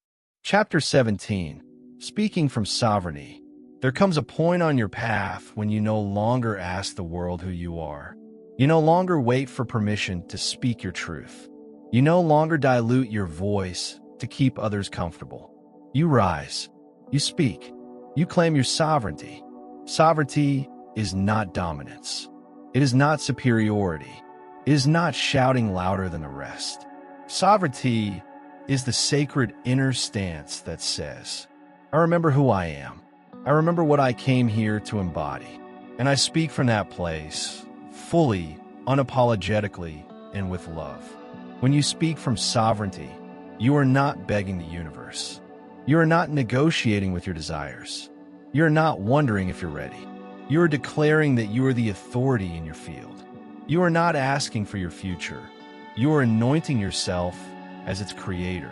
Chapter 17, Speaking from Sovereignty. There comes a point on your path when you no longer ask the world who you are. You no longer wait for permission to speak your truth. You no longer dilute your voice to keep others comfortable. You rise. You speak. You claim your sovereignty. Sovereignty is not dominance. It is not superiority. It is not shouting louder than the rest. Sovereignty is the sacred inner stance that says, I remember who I am. I remember what I came here to embody. And I speak from that place, fully, unapologetically, and with love. When you speak from sovereignty, you are not begging the universe. You are not negotiating with your desires. You are not wondering if you're ready. You are declaring that you are the authority in your field. You are not asking for your future. You are anointing yourself as its creator.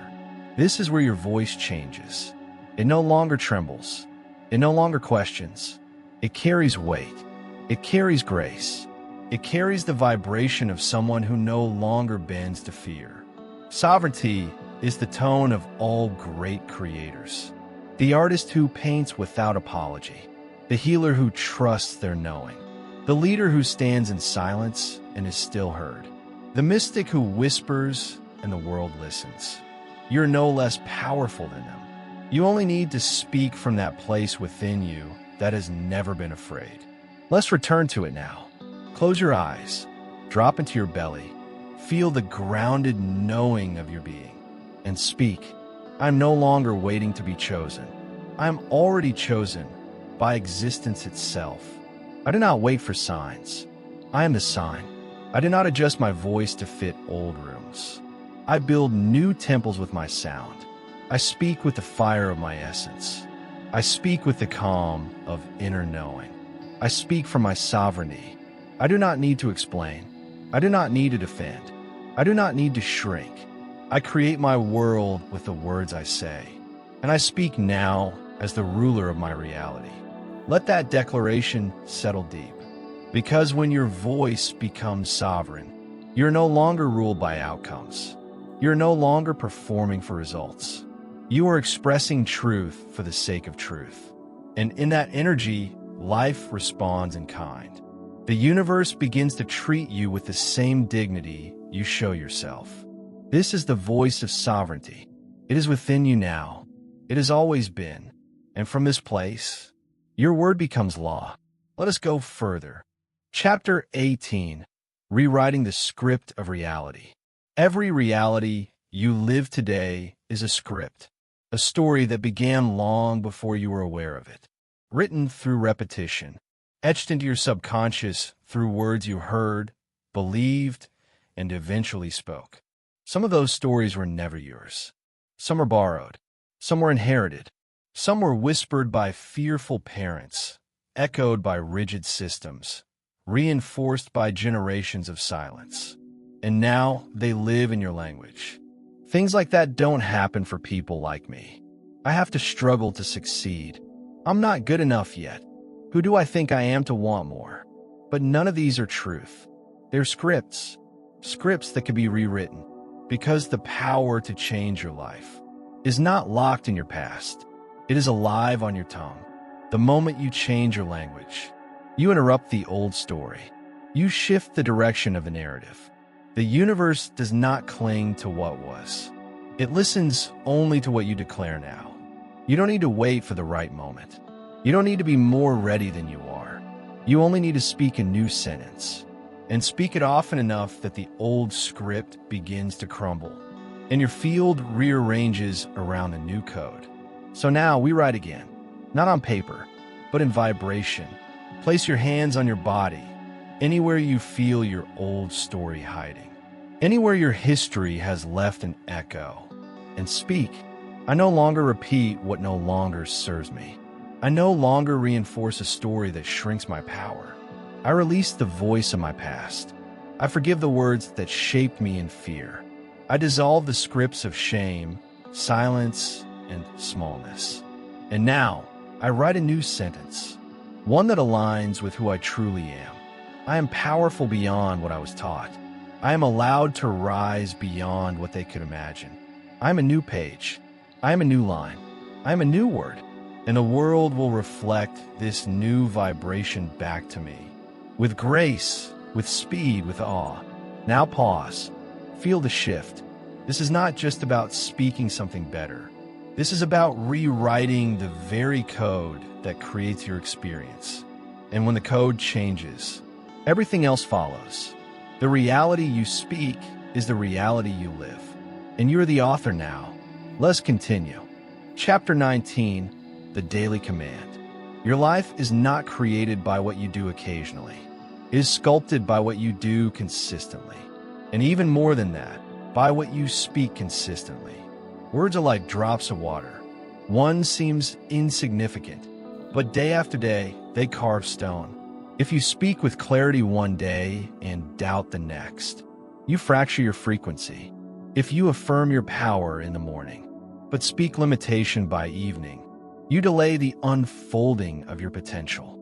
This is where your voice changes. It no longer trembles. It no longer questions. It carries weight. It carries grace. It carries the vibration of someone who no longer bends to fear. Sovereignty is the tone of all great creators. The artist who paints without apology. The healer who trusts their knowing. The leader who stands in silence and is still heard. The mystic who whispers and the world listens. You're no less powerful than them. You only need to speak from that place within you that has never been afraid. Let's return to it now. Close your eyes. Drop into your belly. Feel the grounded knowing of your being. And speak. I'm no longer waiting to be chosen. I'm already chosen by existence itself. I do not wait for signs. I am the sign. I do not adjust my voice to fit old rooms. I build new temples with my sound. I speak with the fire of my essence. I speak with the calm of inner knowing. I speak from my sovereignty. I do not need to explain. I do not need to defend. I do not need to shrink. I create my world with the words I say. And I speak now as the ruler of my reality. Let that declaration settle deep. Because when your voice becomes sovereign, you're no longer ruled by outcomes. You're no longer performing for results. You are expressing truth for the sake of truth. And in that energy, life responds in kind. The universe begins to treat you with the same dignity you show yourself. This is the voice of sovereignty. It is within you now. It has always been. And from this place, your word becomes law. Let us go further. Chapter 18, Rewriting the Script of Reality. Every reality you live today is a script, a story that began long before you were aware of it, written through repetition, etched into your subconscious through words you heard, believed, and eventually spoke. Some of those stories were never yours. Some were borrowed. Some were inherited. Some were whispered by fearful parents, echoed by rigid systems, reinforced by generations of silence. And now they live in your language. Things like that don't happen for people like me. I have to struggle to succeed. I'm not good enough yet. Who do I think I am to want more? But none of these are truth. They're scripts. Scripts that can be rewritten. Because the power to change your life is not locked in your past. It is alive on your tongue. The moment you change your language, you interrupt the old story. You shift the direction of the narrative. The universe does not cling to what was. It listens only to what you declare now. You don't need to wait for the right moment. You don't need to be more ready than you are. You only need to speak a new sentence, and speak it often enough that the old script begins to crumble, and your field rearranges around a new code. So now we write again, not on paper, but in vibration. Place your hands on your body, anywhere you feel your old story hiding, anywhere your history has left an echo, and speak. I no longer repeat what no longer serves me. I no longer reinforce a story that shrinks my power. I release the voice of my past. I forgive the words that shaped me in fear. I dissolve the scripts of shame, silence, and smallness. And now, I write a new sentence, one that aligns with who I truly am. I am powerful beyond what I was taught. I am allowed to rise beyond what they could imagine. I am a new page. I am a new line. I am a new word. And the world will reflect this new vibration back to me. With grace, with speed, with awe. Now pause. Feel the shift. This is not just about speaking something better. This is about rewriting the very code that creates your experience. And when the code changes, everything else follows. The reality you speak is the reality you live. And you're the author now. Let's continue. Chapter 19, The Daily Command. Your life is not created by what you do occasionally. It is sculpted by what you do consistently. And even more than that, by what you speak consistently. Words are like drops of water. One seems insignificant, but day after day, they carve stone. If you speak with clarity one day and doubt the next, you fracture your frequency. If you affirm your power in the morning, but speak limitation by evening, you delay the unfolding of your potential.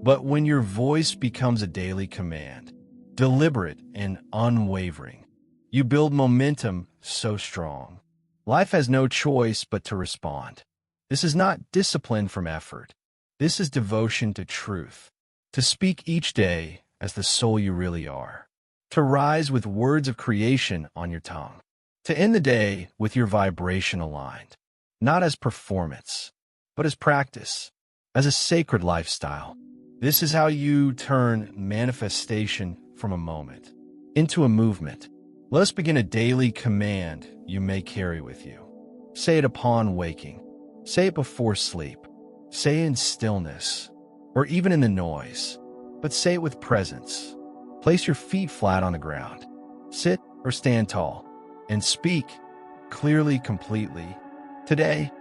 But when your voice becomes a daily command, deliberate and unwavering, you build momentum so strong. Life has no choice but to respond. This is not discipline from effort. This is devotion to truth. To speak each day as the soul you really are. To rise with words of creation on your tongue. To end the day with your vibration aligned. Not as performance, but as practice. As a sacred lifestyle. This is how you turn manifestation from a moment into a movement. Let us begin a daily command you may carry with you. Say it upon waking. Say it before sleep. Say it in stillness, or even in the noise, but say it with presence. Place your feet flat on the ground. Sit or stand tall, and speak clearly, completely. Today,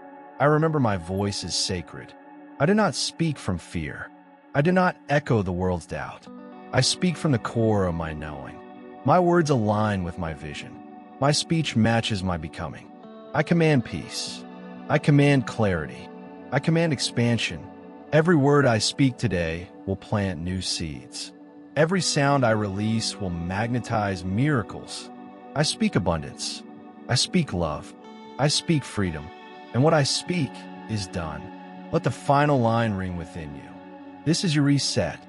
I remember my voice is sacred. I do not speak from fear. I do not echo the world's doubt. I speak from the core of my knowing. My words align with my vision. My speech matches my becoming. I command peace. I command clarity. I command expansion. Every word I speak today will plant new seeds. Every sound I release will magnetize miracles. I speak abundance. I speak love. I speak freedom. And what I speak is done. Let the final line ring within you. This is your reset.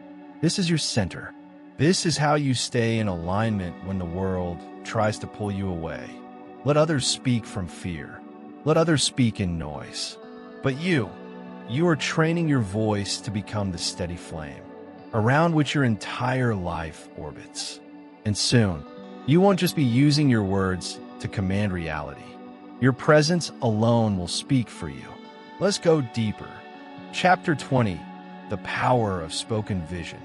This is your center. This is how you stay in alignment when the world tries to pull you away. Let others speak from fear. Let others speak in noise. But you are training your voice to become the steady flame around which your entire life orbits. And soon, you won't just be using your words to command reality. Your presence alone will speak for you. Let's go deeper. Chapter 20, The Power of Spoken Vision.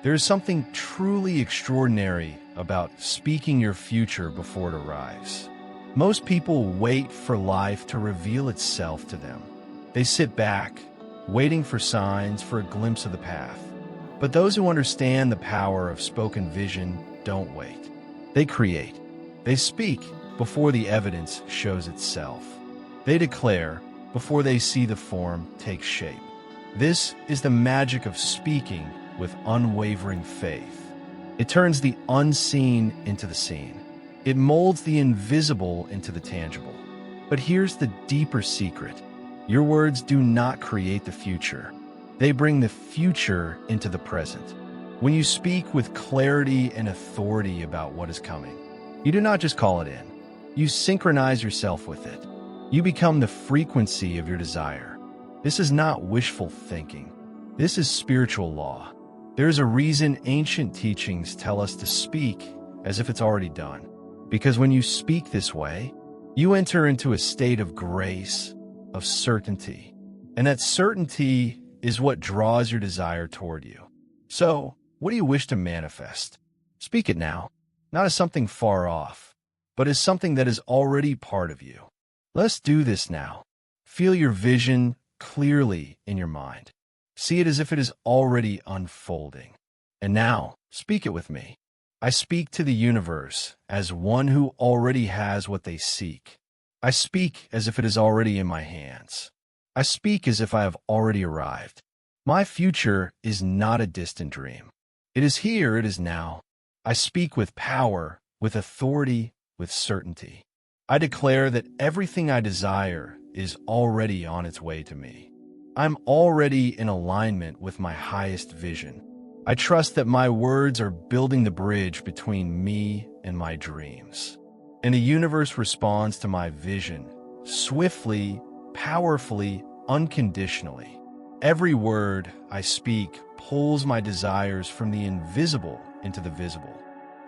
There is something truly extraordinary about speaking your future before it arrives. Most people wait for life to reveal itself to them. They sit back, waiting for signs, for a glimpse of the path. But those who understand the power of spoken vision don't wait. They create. They speak before the evidence shows itself. They declare before they see the form take shape. This is the magic of speaking with unwavering faith. It turns the unseen into the seen. It molds the invisible into the tangible. But here's the deeper secret. Your words do not create the future. They bring the future into the present. When you speak with clarity and authority about what is coming, you do not just call it in. You synchronize yourself with it. You become the frequency of your desire. This is not wishful thinking. This is spiritual law. There is a reason ancient teachings tell us to speak as if it's already done. Because when you speak this way, you enter into a state of grace, of certainty. And that certainty is what draws your desire toward you. So, what do you wish to manifest? Speak it now, not as something far off, but as something that is already part of you. Let's do this now. Feel your vision clearly in your mind. See it as if it is already unfolding. And now, speak it with me. I speak to the universe as one who already has what they seek. I speak as if it is already in my hands. I speak as if I have already arrived. My future is not a distant dream. It is here, it is now. I speak with power, with authority, with certainty. I declare that everything I desire is already on its way to me. I'm already in alignment with my highest vision. I trust that my words are building the bridge between me and my dreams. And the universe responds to my vision, swiftly, powerfully, unconditionally. Every word I speak pulls my desires from the invisible into the visible.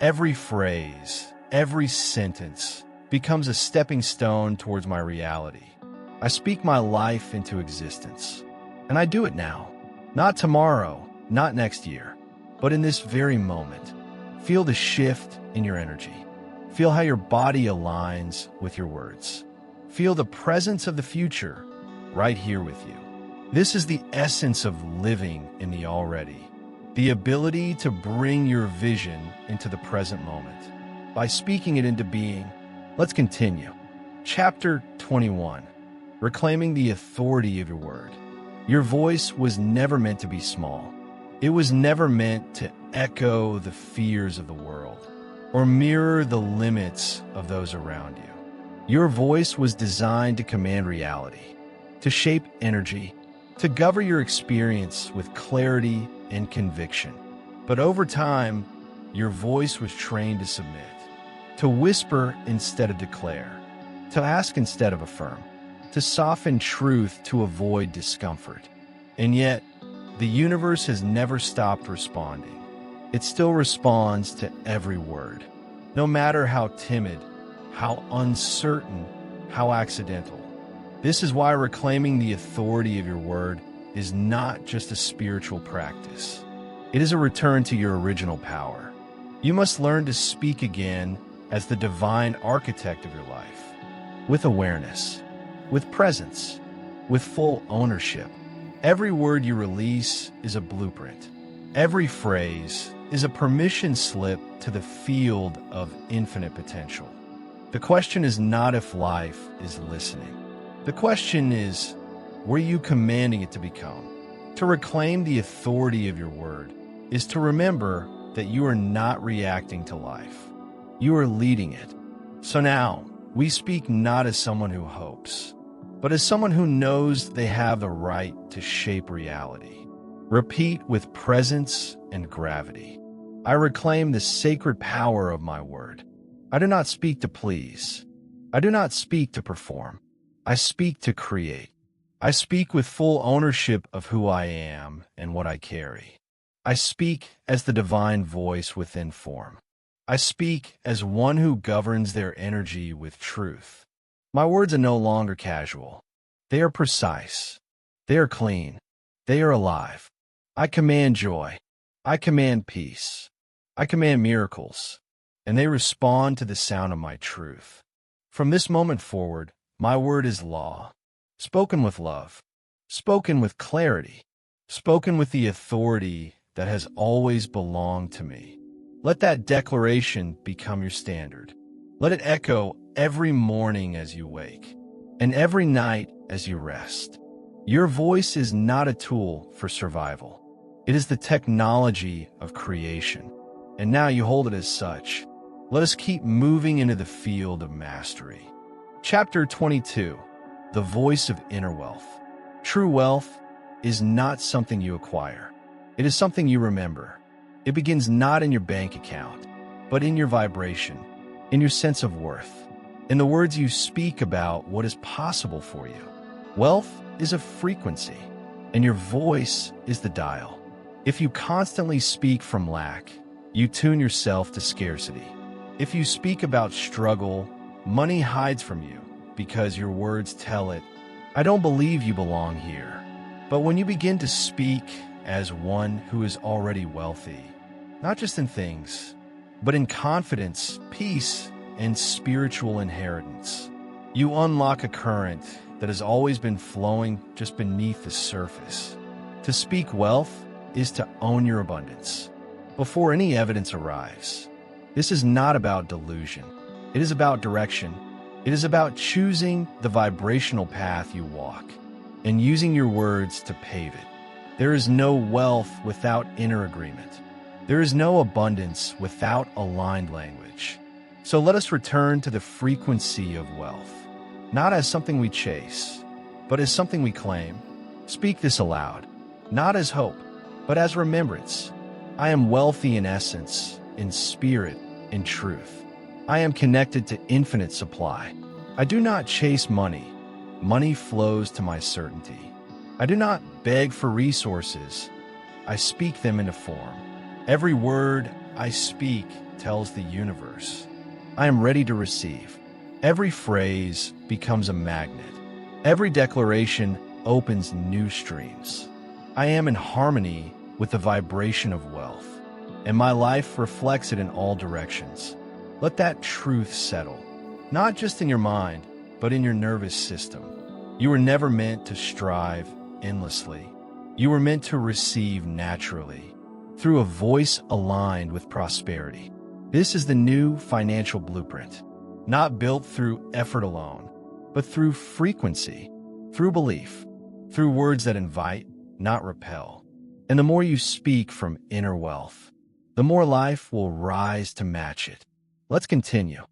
Every phrase, every sentence becomes a stepping stone towards my reality. I speak my life into existence. And I do it now. Not tomorrow, not next year, but in this very moment. Feel the shift in your energy. Feel how your body aligns with your words. Feel the presence of the future right here with you. This is the essence of living in the already, the ability to bring your vision into the present moment. By speaking it into being, let's continue. Chapter 21, Reclaiming the Authority of Your Word. Your voice was never meant to be small. It was never meant to echo the fears of the world or mirror the limits of those around you. Your voice was designed to command reality, to shape energy, to govern your experience with clarity and conviction. But over time, your voice was trained to submit, to whisper instead of declare, to ask instead of affirm, to soften truth to avoid discomfort. And yet, the universe has never stopped responding. It still responds to every word, no matter how timid, how uncertain, how accidental. This is why reclaiming the authority of your word is not just a spiritual practice. It is a return to your original power. You must learn to speak again as the divine architect of your life, with awareness, with presence, with full ownership. Every word you release is a blueprint. Every phrase is a permission slip to the field of infinite potential. The question is not if life is listening. The question is, were you commanding it to become? To reclaim the authority of your word is to remember that you are not reacting to life. You are leading it. So now, we speak not as someone who hopes, but as someone who knows they have the right to shape reality. Repeat with presence and gravity. I reclaim the sacred power of my word. I do not speak to please. I do not speak to perform. I speak to create. I speak with full ownership of who I am and what I carry. I speak as the divine voice within form. I speak as one who governs their energy with truth. My words are no longer casual. They are precise. They are clean. They are alive. I command joy. I command peace. I command miracles. And they respond to the sound of my truth. From this moment forward, my word is law, spoken with love, spoken with clarity, spoken with the authority that has always belonged to me. Let that declaration become your standard. Let it echo every morning as you wake, and every night as you rest. Your voice is not a tool for survival. It is the technology of creation, and now you hold it as such. Let us keep moving into the field of mastery. Chapter 22. The Voice of Inner Wealth. True wealth is not something you acquire. It is something you remember. It begins not in your bank account, but in your vibration, in your sense of worth, in the words you speak about what is possible for you. Wealth is a frequency, and your voice is the dial. If you constantly speak from lack, you tune yourself to scarcity. If you speak about struggle, money hides from you because your words tell it, "I don't believe you belong here." But when you begin to speak as one who is already wealthy, not just in things, but in confidence, peace, and spiritual inheritance, you unlock a current that has always been flowing just beneath the surface. To speak wealth is to own your abundance before any evidence arrives. This is not about delusion. It is about direction. It is about choosing the vibrational path you walk and using your words to pave it. There is no wealth without inner agreement. There is no abundance without aligned language. So let us return to the frequency of wealth, not as something we chase, but as something we claim. Speak this aloud, not as hope, but as remembrance. I am wealthy in essence, in spirit, in truth. I am connected to infinite supply. I do not chase money. Money flows to my certainty. I do not beg for resources. I speak them into form. Every word I speak tells the universe, I am ready to receive. Every phrase becomes a magnet. Every declaration opens new streams. I am in harmony with the vibration of wealth, and my life reflects it in all directions. Let that truth settle, not just in your mind, but in your nervous system. You were never meant to strive endlessly. You were meant to receive naturally, through a voice aligned with prosperity. This is the new financial blueprint, not built through effort alone, but through frequency, through belief, through words that invite, not repel. And the more you speak from inner wealth, the more life will rise to match it. Let's continue.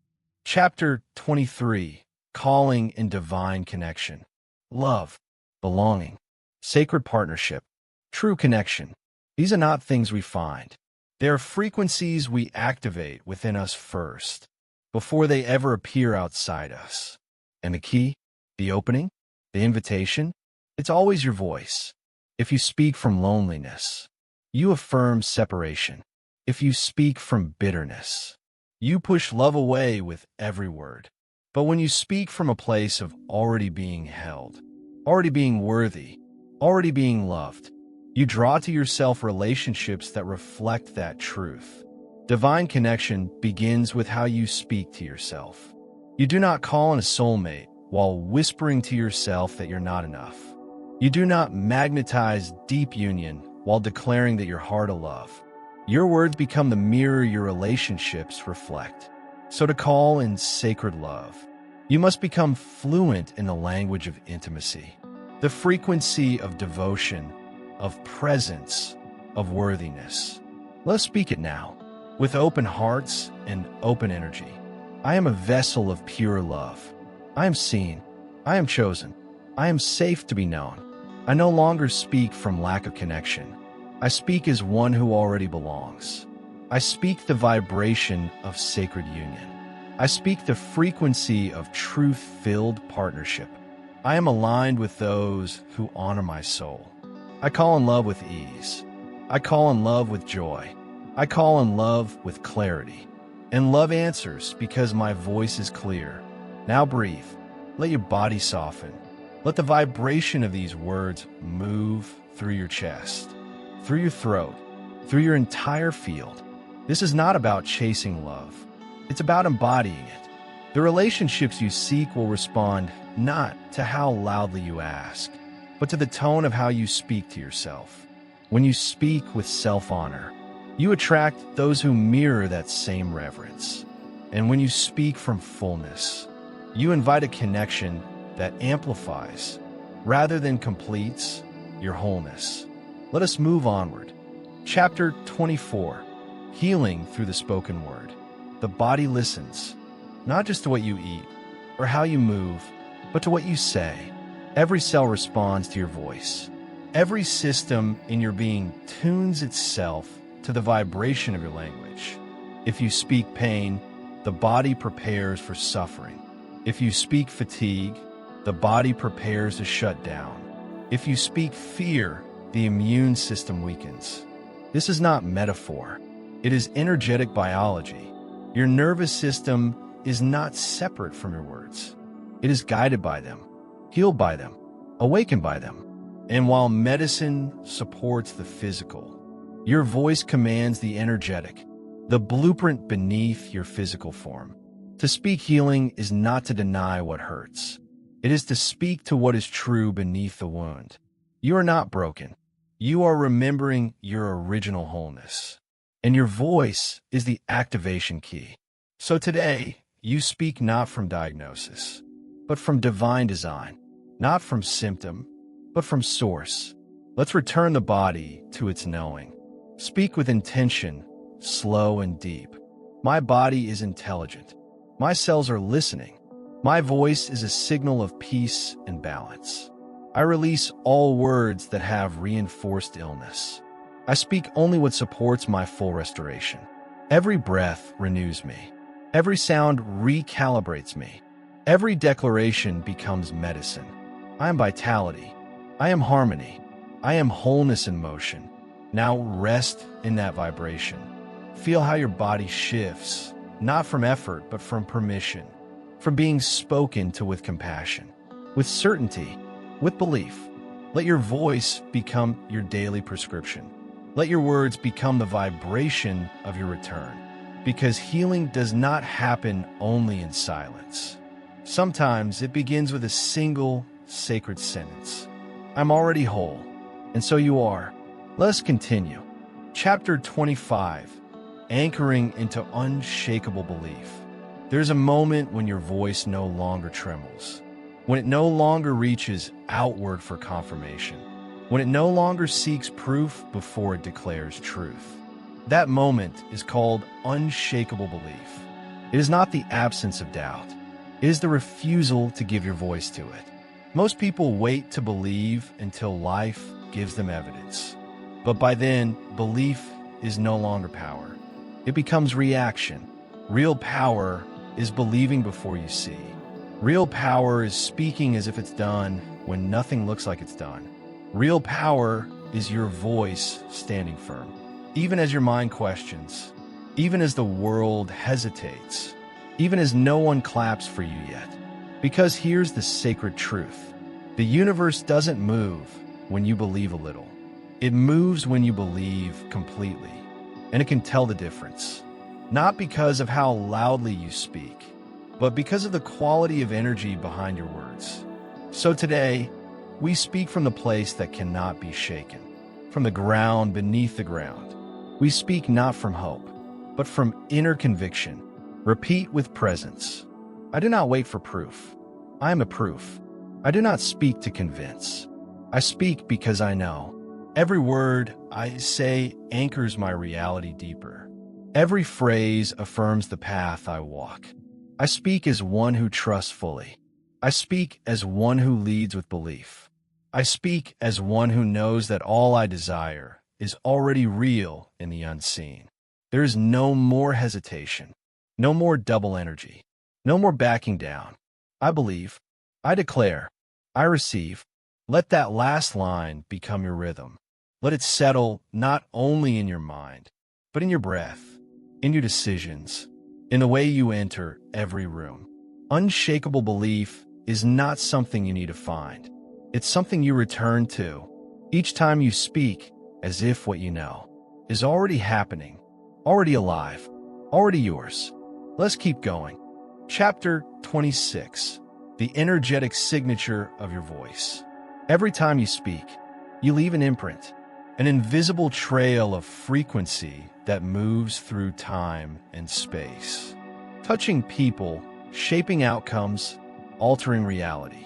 Chapter 23. Calling and Divine Connection. Love, belonging, sacred partnership, true connection. These are not things we find. They are frequencies we activate within us first, before they ever appear outside us. And the key, the opening, the invitation, it's always your voice. If you speak from loneliness, you affirm separation. If you speak from bitterness, you push love away with every word. But when you speak from a place of already being held, already being worthy, already being loved, you draw to yourself relationships that reflect that truth. Divine connection begins with how you speak to yourself. You do not call on a soulmate while whispering to yourself that you're not enough. You do not magnetize deep union while declaring that you're hard to love. Your words become the mirror your relationships reflect. So to call in sacred love, you must become fluent in the language of intimacy, the frequency of devotion, of presence, of worthiness. Let's speak it now, with open hearts and open energy. I am a vessel of pure love. I am seen. I am chosen. I am safe to be known. I no longer speak from lack of connection. I speak as one who already belongs. I speak the vibration of sacred union. I speak the frequency of truth-filled partnership. I am aligned with those who honor my soul. I call in love with ease. I call in love with joy. I call in love with clarity. And love answers because my voice is clear. Now breathe. Let your body soften. Let the vibration of these words move through your chest, through your throat, through your entire field. This is not about chasing love. It's about embodying it. The relationships you seek will respond not to how loudly you ask, but to the tone of how you speak to yourself. When you speak with self-honor, you attract those who mirror that same reverence. And when you speak from fullness, you invite a connection that amplifies, rather than completes, your wholeness. Let us move onward. Chapter 24. Healing through the spoken word. The body listens, not just to what you eat or how you move, but to what you say. Every cell responds to your voice. Every system in your being tunes itself to the vibration of your language. If you speak pain, the body prepares for suffering. If you speak fatigue, the body prepares to shut down. If you speak fear, the immune system weakens. This is not metaphor. It is energetic biology. Your nervous system is not separate from your words. It is guided by them, healed by them, awakened by them. And while medicine supports the physical, your voice commands the energetic, the blueprint beneath your physical form. To speak healing is not to deny what hurts. It is to speak to what is true beneath the wound. You are not broken. You are remembering your original wholeness. And your voice is the activation key. So today, you speak not from diagnosis, but from divine design. Not from symptom, but from source. Let's return the body to its knowing. Speak with intention, slow and deep. My body is intelligent. My cells are listening. My voice is a signal of peace and balance. I release all words that have reinforced illness. I speak only what supports my full restoration. Every breath renews me. Every sound recalibrates me. Every declaration becomes medicine. I am vitality. I am harmony. I am wholeness in motion. Now rest in that vibration. Feel how your body shifts, not from effort, but from permission, from being spoken to with compassion, with certainty, with belief. Let your voice become your daily prescription. Let your words become the vibration of your return, because healing does not happen only in silence. Sometimes it begins with a single sacred sentence. I'm already whole, and so you are. Let us continue. Chapter 25. Anchoring into unshakable belief. There's a moment when your voice no longer trembles, when it no longer reaches outward for confirmation, when it no longer seeks proof before it declares truth. That moment is called unshakable belief. It is not the absence of doubt. It is the refusal to give your voice to it. Most people wait to believe until life gives them evidence. But by then, belief is no longer power. It becomes reaction. Real power is believing before you see. Real power is speaking as if it's done when nothing looks like it's done. Real power is your voice standing firm. Even as your mind questions, even as the world hesitates, even as no one claps for you yet. Because here's the sacred truth. The universe doesn't move when you believe a little. It moves when you believe completely. And it can tell the difference. Not because of how loudly you speak, but because of the quality of energy behind your words. So today, we speak from the place that cannot be shaken, from the ground beneath the ground. We speak not from hope, but from inner conviction. Repeat with presence. I do not wait for proof. I am a proof. I do not speak to convince. I speak because I know. Every word I say anchors my reality deeper. Every phrase affirms the path I walk. I speak as one who trusts fully. I speak as one who leads with belief. I speak as one who knows that all I desire is already real in the unseen. There is no more hesitation, no more double energy, no more backing down. I believe, I declare, I receive. Let that last line become your rhythm. Let it settle not only in your mind, but in your breath, in your decisions, in the way you enter every room. Unshakable belief is not something you need to find. It's something you return to each time you speak, as if what you know is already happening, already alive, already yours. Let's keep going. Chapter 26. The energetic signature of your voice. Every time you speak, you leave an imprint, an invisible trail of frequency that moves through time and space. touching people, shaping outcomes, altering reality.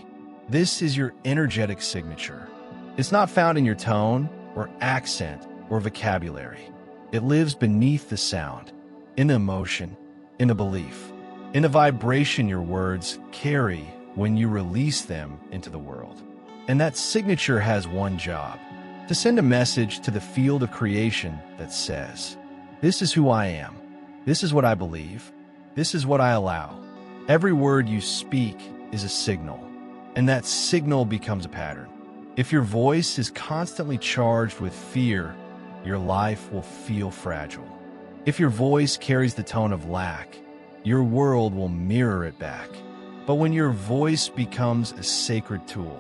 This is your energetic signature. It's not found in your tone or accent or vocabulary. It lives beneath the sound, in the emotion, in the belief, in the vibration your words carry when you release them into the world. And that signature has one job: to send a message to the field of creation that says, "This is who I am. This is what I believe. This is what I allow." Every word you speak is a signal, and that signal becomes a pattern. If your voice is constantly charged with fear, your life will feel fragile. If your voice carries the tone of lack, your world will mirror it back. But when your voice becomes a sacred tool,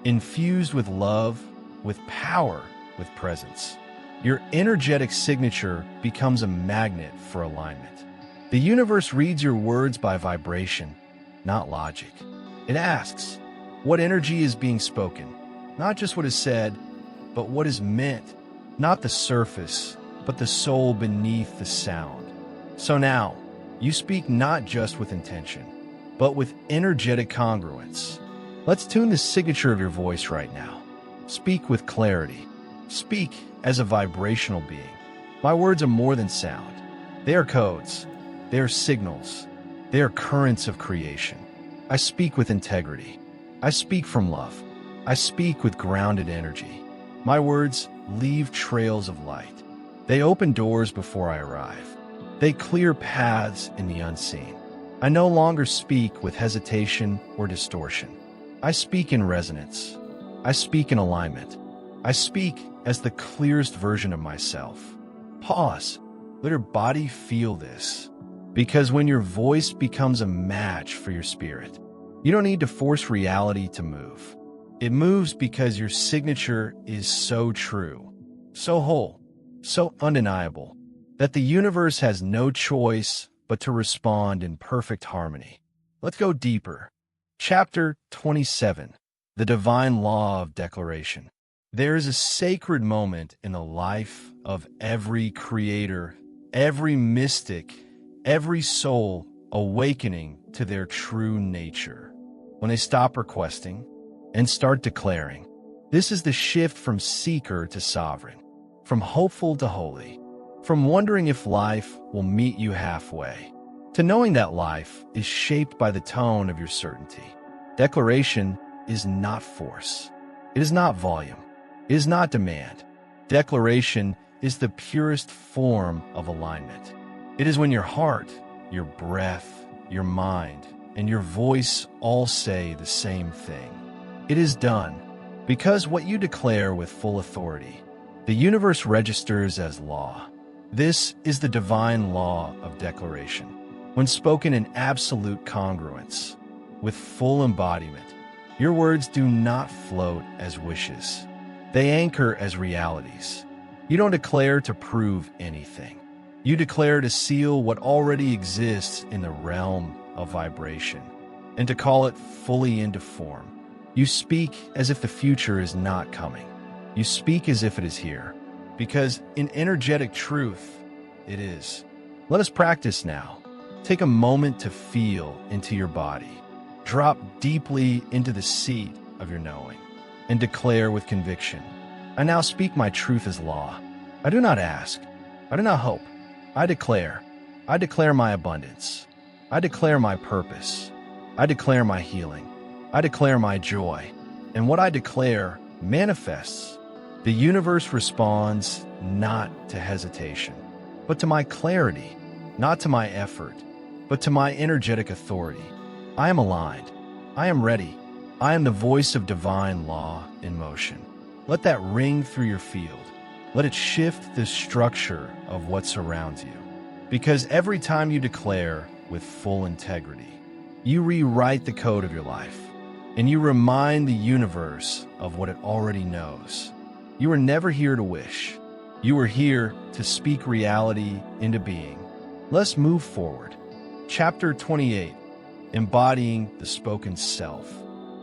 infused with love, with power, with presence, your energetic signature becomes a magnet for alignment. The universe reads your words by vibration, not logic. It asks, what energy is being spoken? Not just what is said, but what is meant. Not the surface, but the soul beneath the sound. So now, you speak not just with intention, but with energetic congruence. Let's tune the signature of your voice right now. Speak with clarity. Speak as a vibrational being. My words are more than sound. They are codes. They are signals. They are currents of creation. I speak with integrity. I speak from love. I speak with grounded energy. My words leave trails of light. They open doors before I arrive. They clear paths in the unseen. I no longer speak with hesitation or distortion. I speak in resonance. I speak in alignment. I speak as the clearest version of myself. Pause. Let your body feel this. Because when your voice becomes a match for your spirit, you don't need to force reality to move. It moves because your signature is so true, so whole, so undeniable, that the universe has no choice but to respond in perfect harmony. Let's go deeper. Chapter 27, The Divine Law of Declaration. There is a sacred moment in the life of every creator, every mystic, every soul awakening to their true nature. When they stop requesting and start declaring. This is the shift from seeker to sovereign, from hopeful to holy, from wondering if life will meet you halfway, to knowing that life is shaped by the tone of your certainty. Declaration is not force. It is not volume. It is not demand. Declaration is the purest form of alignment. It is when your heart, your breath, your mind, and your voice all say the same thing. It is done, because what you declare with full authority, the universe registers as law. This is the divine law of declaration. When spoken in absolute congruence, with full embodiment, your words do not float as wishes. They anchor as realities. You don't declare to prove anything. You declare to seal what already exists in the realm of vibration, and to call it fully into form. You speak as if the future is not coming. You speak as if it is here, because in energetic truth, it is. Let us practice now. Take a moment to feel into your body. Drop deeply into the seat of your knowing, and declare with conviction. I now speak my truth as law. I do not ask. I do not hope. I declare. I declare my abundance. I declare my purpose. I declare my healing. I declare my joy. And what I declare manifests. The universe responds not to hesitation, but to my clarity, not to my effort, but to my energetic authority. I am aligned. I am ready. I am the voice of divine law in motion. Let that ring through your field. Let it shift the structure of what surrounds you. Because every time you declare with full integrity, you rewrite the code of your life, and you remind the universe of what it already knows. You were never here to wish. You were here to speak reality into being. Let's move forward. Chapter 28, Embodying the Spoken Self.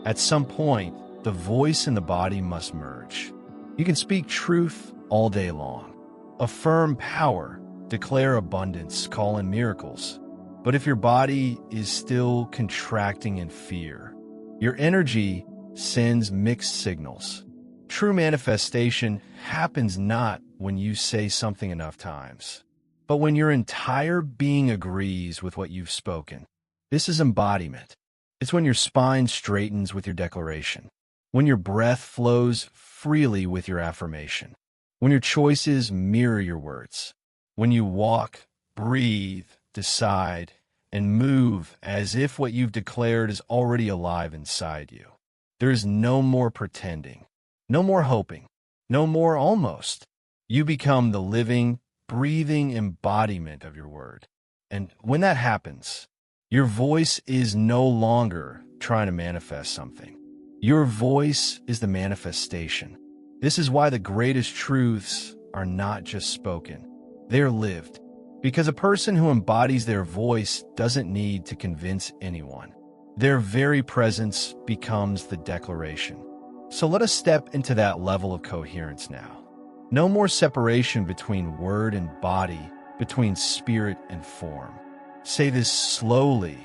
At some point, the voice and the body must merge. You can speak truth all day long. Affirm power, declare abundance, call in miracles. But if your body is still contracting in fear, your energy sends mixed signals. True manifestation happens not when you say something enough times, but when your entire being agrees with what you've spoken. This is embodiment. It's when your spine straightens with your declaration, when your breath flows freely with your affirmation, when your choices mirror your words, when you walk, breathe, decide, and move as if what you've declared is already alive inside you. There is no more pretending, no more hoping, no more almost. You become the living, breathing embodiment of your word. And when that happens, your voice is no longer trying to manifest something. Your voice is the manifestation. This is why the greatest truths are not just spoken, they are lived. Because a person who embodies their voice doesn't need to convince anyone. Their very presence becomes the declaration. So let us step into that level of coherence now. No more separation between word and body, between spirit and form. Say this slowly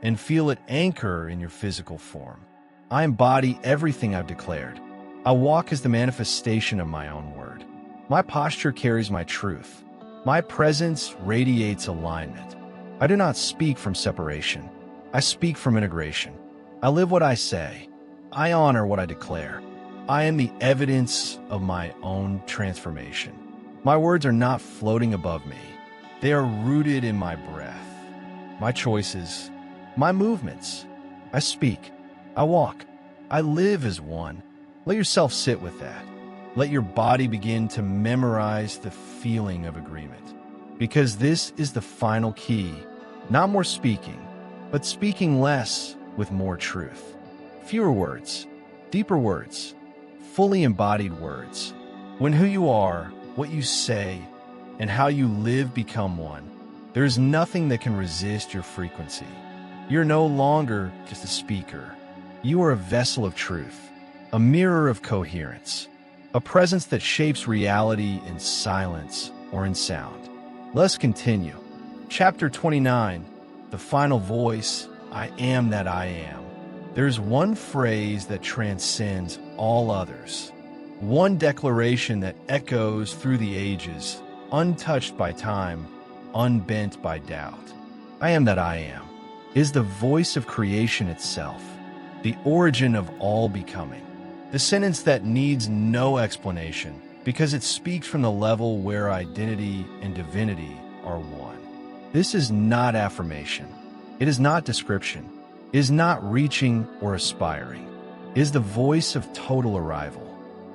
and feel it anchor in your physical form. I embody everything I've declared. I walk as the manifestation of my own word. My posture carries my truth. My presence radiates alignment. I do not speak from separation. I speak from integration. I live what I say. I honor what I declare. I am the evidence of my own transformation. My words are not floating above me. They are rooted in my breath, my choices, my movements. I speak. I walk. I live as one. Let yourself sit with that. Let your body begin to memorize the feeling of agreement. Because this is the final key. Not more speaking, but speaking less with more truth. Fewer words, deeper words, fully embodied words. When who you are, what you say, and how you live become one, there is nothing that can resist your frequency. You're no longer just a speaker. You are a vessel of truth, a mirror of coherence, a presence that shapes reality in silence or in sound. Let's continue. Chapter 29, the final voice, I am that I am. There's one phrase that transcends all others. One declaration that echoes through the ages, untouched by time, unbent by doubt. I am that I am is the voice of creation itself, the origin of all becoming. The sentence that needs no explanation because it speaks from the level where identity and divinity are one. This is not affirmation. It is not description. It is not reaching or aspiring. It is the voice of total arrival.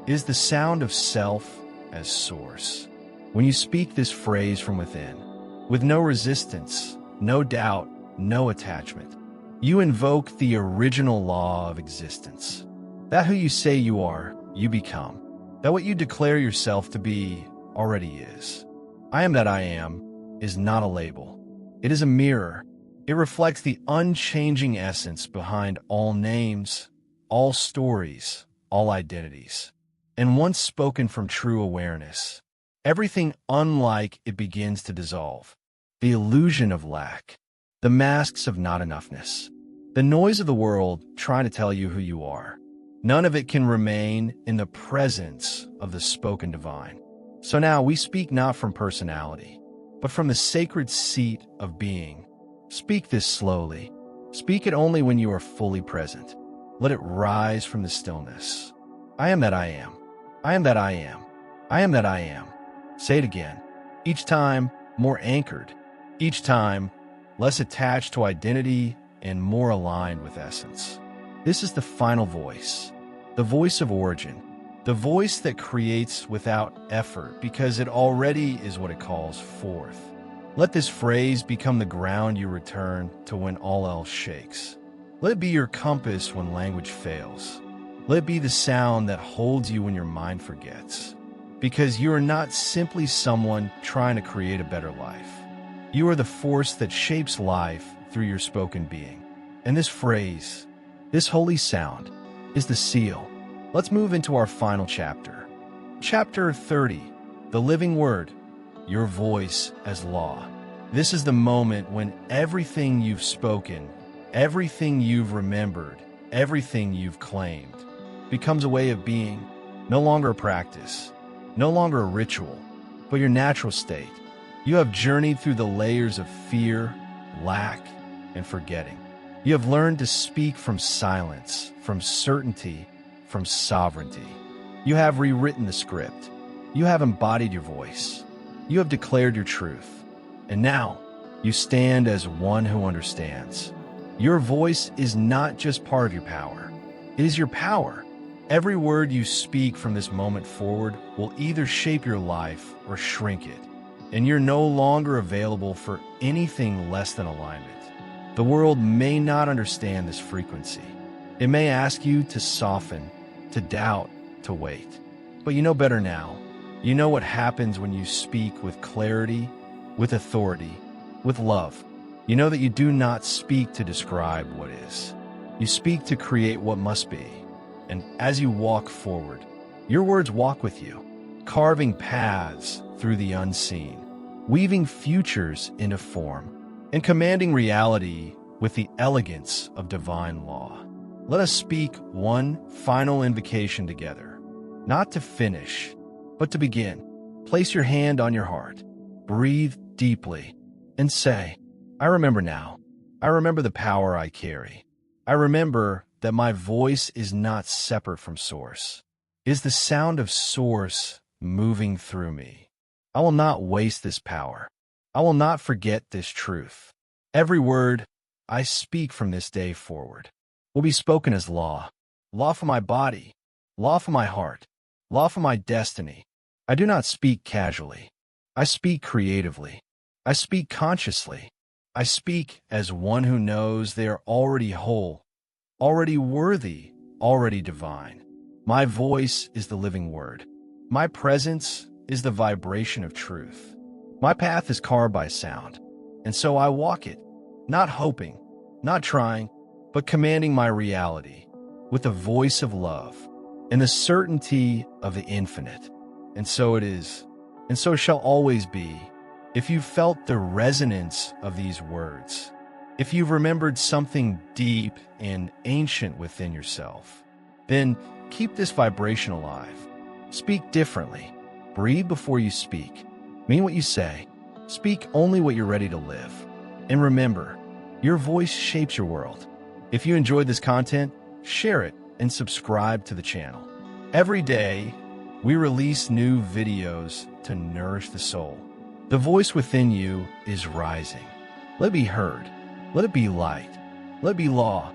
It is the sound of self as source. When you speak this phrase from within, with no resistance, no doubt, no attachment, you invoke the original law of existence. That who you say you are, you become. That what you declare yourself to be already is. I am that I am is not a label. It is a mirror. It reflects the unchanging essence behind all names, all stories, all identities. And once spoken from true awareness, everything unlike it begins to dissolve. The illusion of lack, the masks of not enoughness, the noise of the world trying to tell you who you are. None of it can remain in the presence of the spoken divine. So now we speak not from personality, but from the sacred seat of being. Speak this slowly. Speak it only when you are fully present. Let it rise from the stillness. I am that I am. I am that I am. I am that I am. Say it again. Each time, more anchored. Each time, less attached to identity and more aligned with essence. This is the final voice, the voice of origin, the voice that creates without effort because it already is what it calls forth. Let this phrase become the ground you return to when all else shakes. Let it be your compass when language fails. Let it be the sound that holds you when your mind forgets. Because you are not simply someone trying to create a better life. You are the force that shapes life through your spoken being. And this phrase, this holy sound, is the seal. Let's move into our final chapter. Chapter 30, the living word, your voice as law. This is the moment when everything you've spoken, everything you've remembered, everything you've claimed becomes a way of being, no longer a practice, no longer a ritual, but your natural state. You have journeyed through the layers of fear, lack, and forgetting. You have learned to speak from silence, from certainty, from sovereignty. You have rewritten the script. You have embodied your voice. You have declared your truth. And now, you stand as one who understands. Your voice is not just part of your power. It is your power. Every word you speak from this moment forward will either shape your life or shrink it, and you're no longer available for anything less than alignment. The world may not understand this frequency. It may ask you to soften, to doubt, to wait. But you know better now. You know what happens when you speak with clarity, with authority, with love. You know that you do not speak to describe what is. You speak to create what must be. And as you walk forward, your words walk with you, carving paths through the unseen, weaving futures into form, and commanding reality with the elegance of divine law. Let us speak one final invocation together, not to finish, but to begin. Place your hand on your heart, breathe deeply, and say, I remember now. I remember the power I carry. I remember that my voice is not separate from Source. It is the sound of Source moving through me. I will not waste this power. I will not forget this truth. Every word I speak from this day forward will be spoken as law. Law for my body, law for my heart, law for my destiny. I do not speak casually. I speak creatively. I speak consciously. I speak as one who knows they are already whole, already worthy, already divine. My voice is the living word. My presence is the vibration of truth. My path is carved by sound, and so I walk it, not hoping, not trying, but commanding my reality with the voice of love and the certainty of the infinite. And so it is, and so shall always be. If you've felt the resonance of these words, if you've remembered something deep and ancient within yourself, then keep this vibration alive. Speak differently. Breathe before you speak. Mean what you say. Speak only what you're ready to live. And remember, your voice shapes your world. If you enjoyed this content, share it and subscribe to the channel. Every day, we release new videos to nourish the soul. The voice within you is rising. Let it be heard. Let it be light. Let it be law.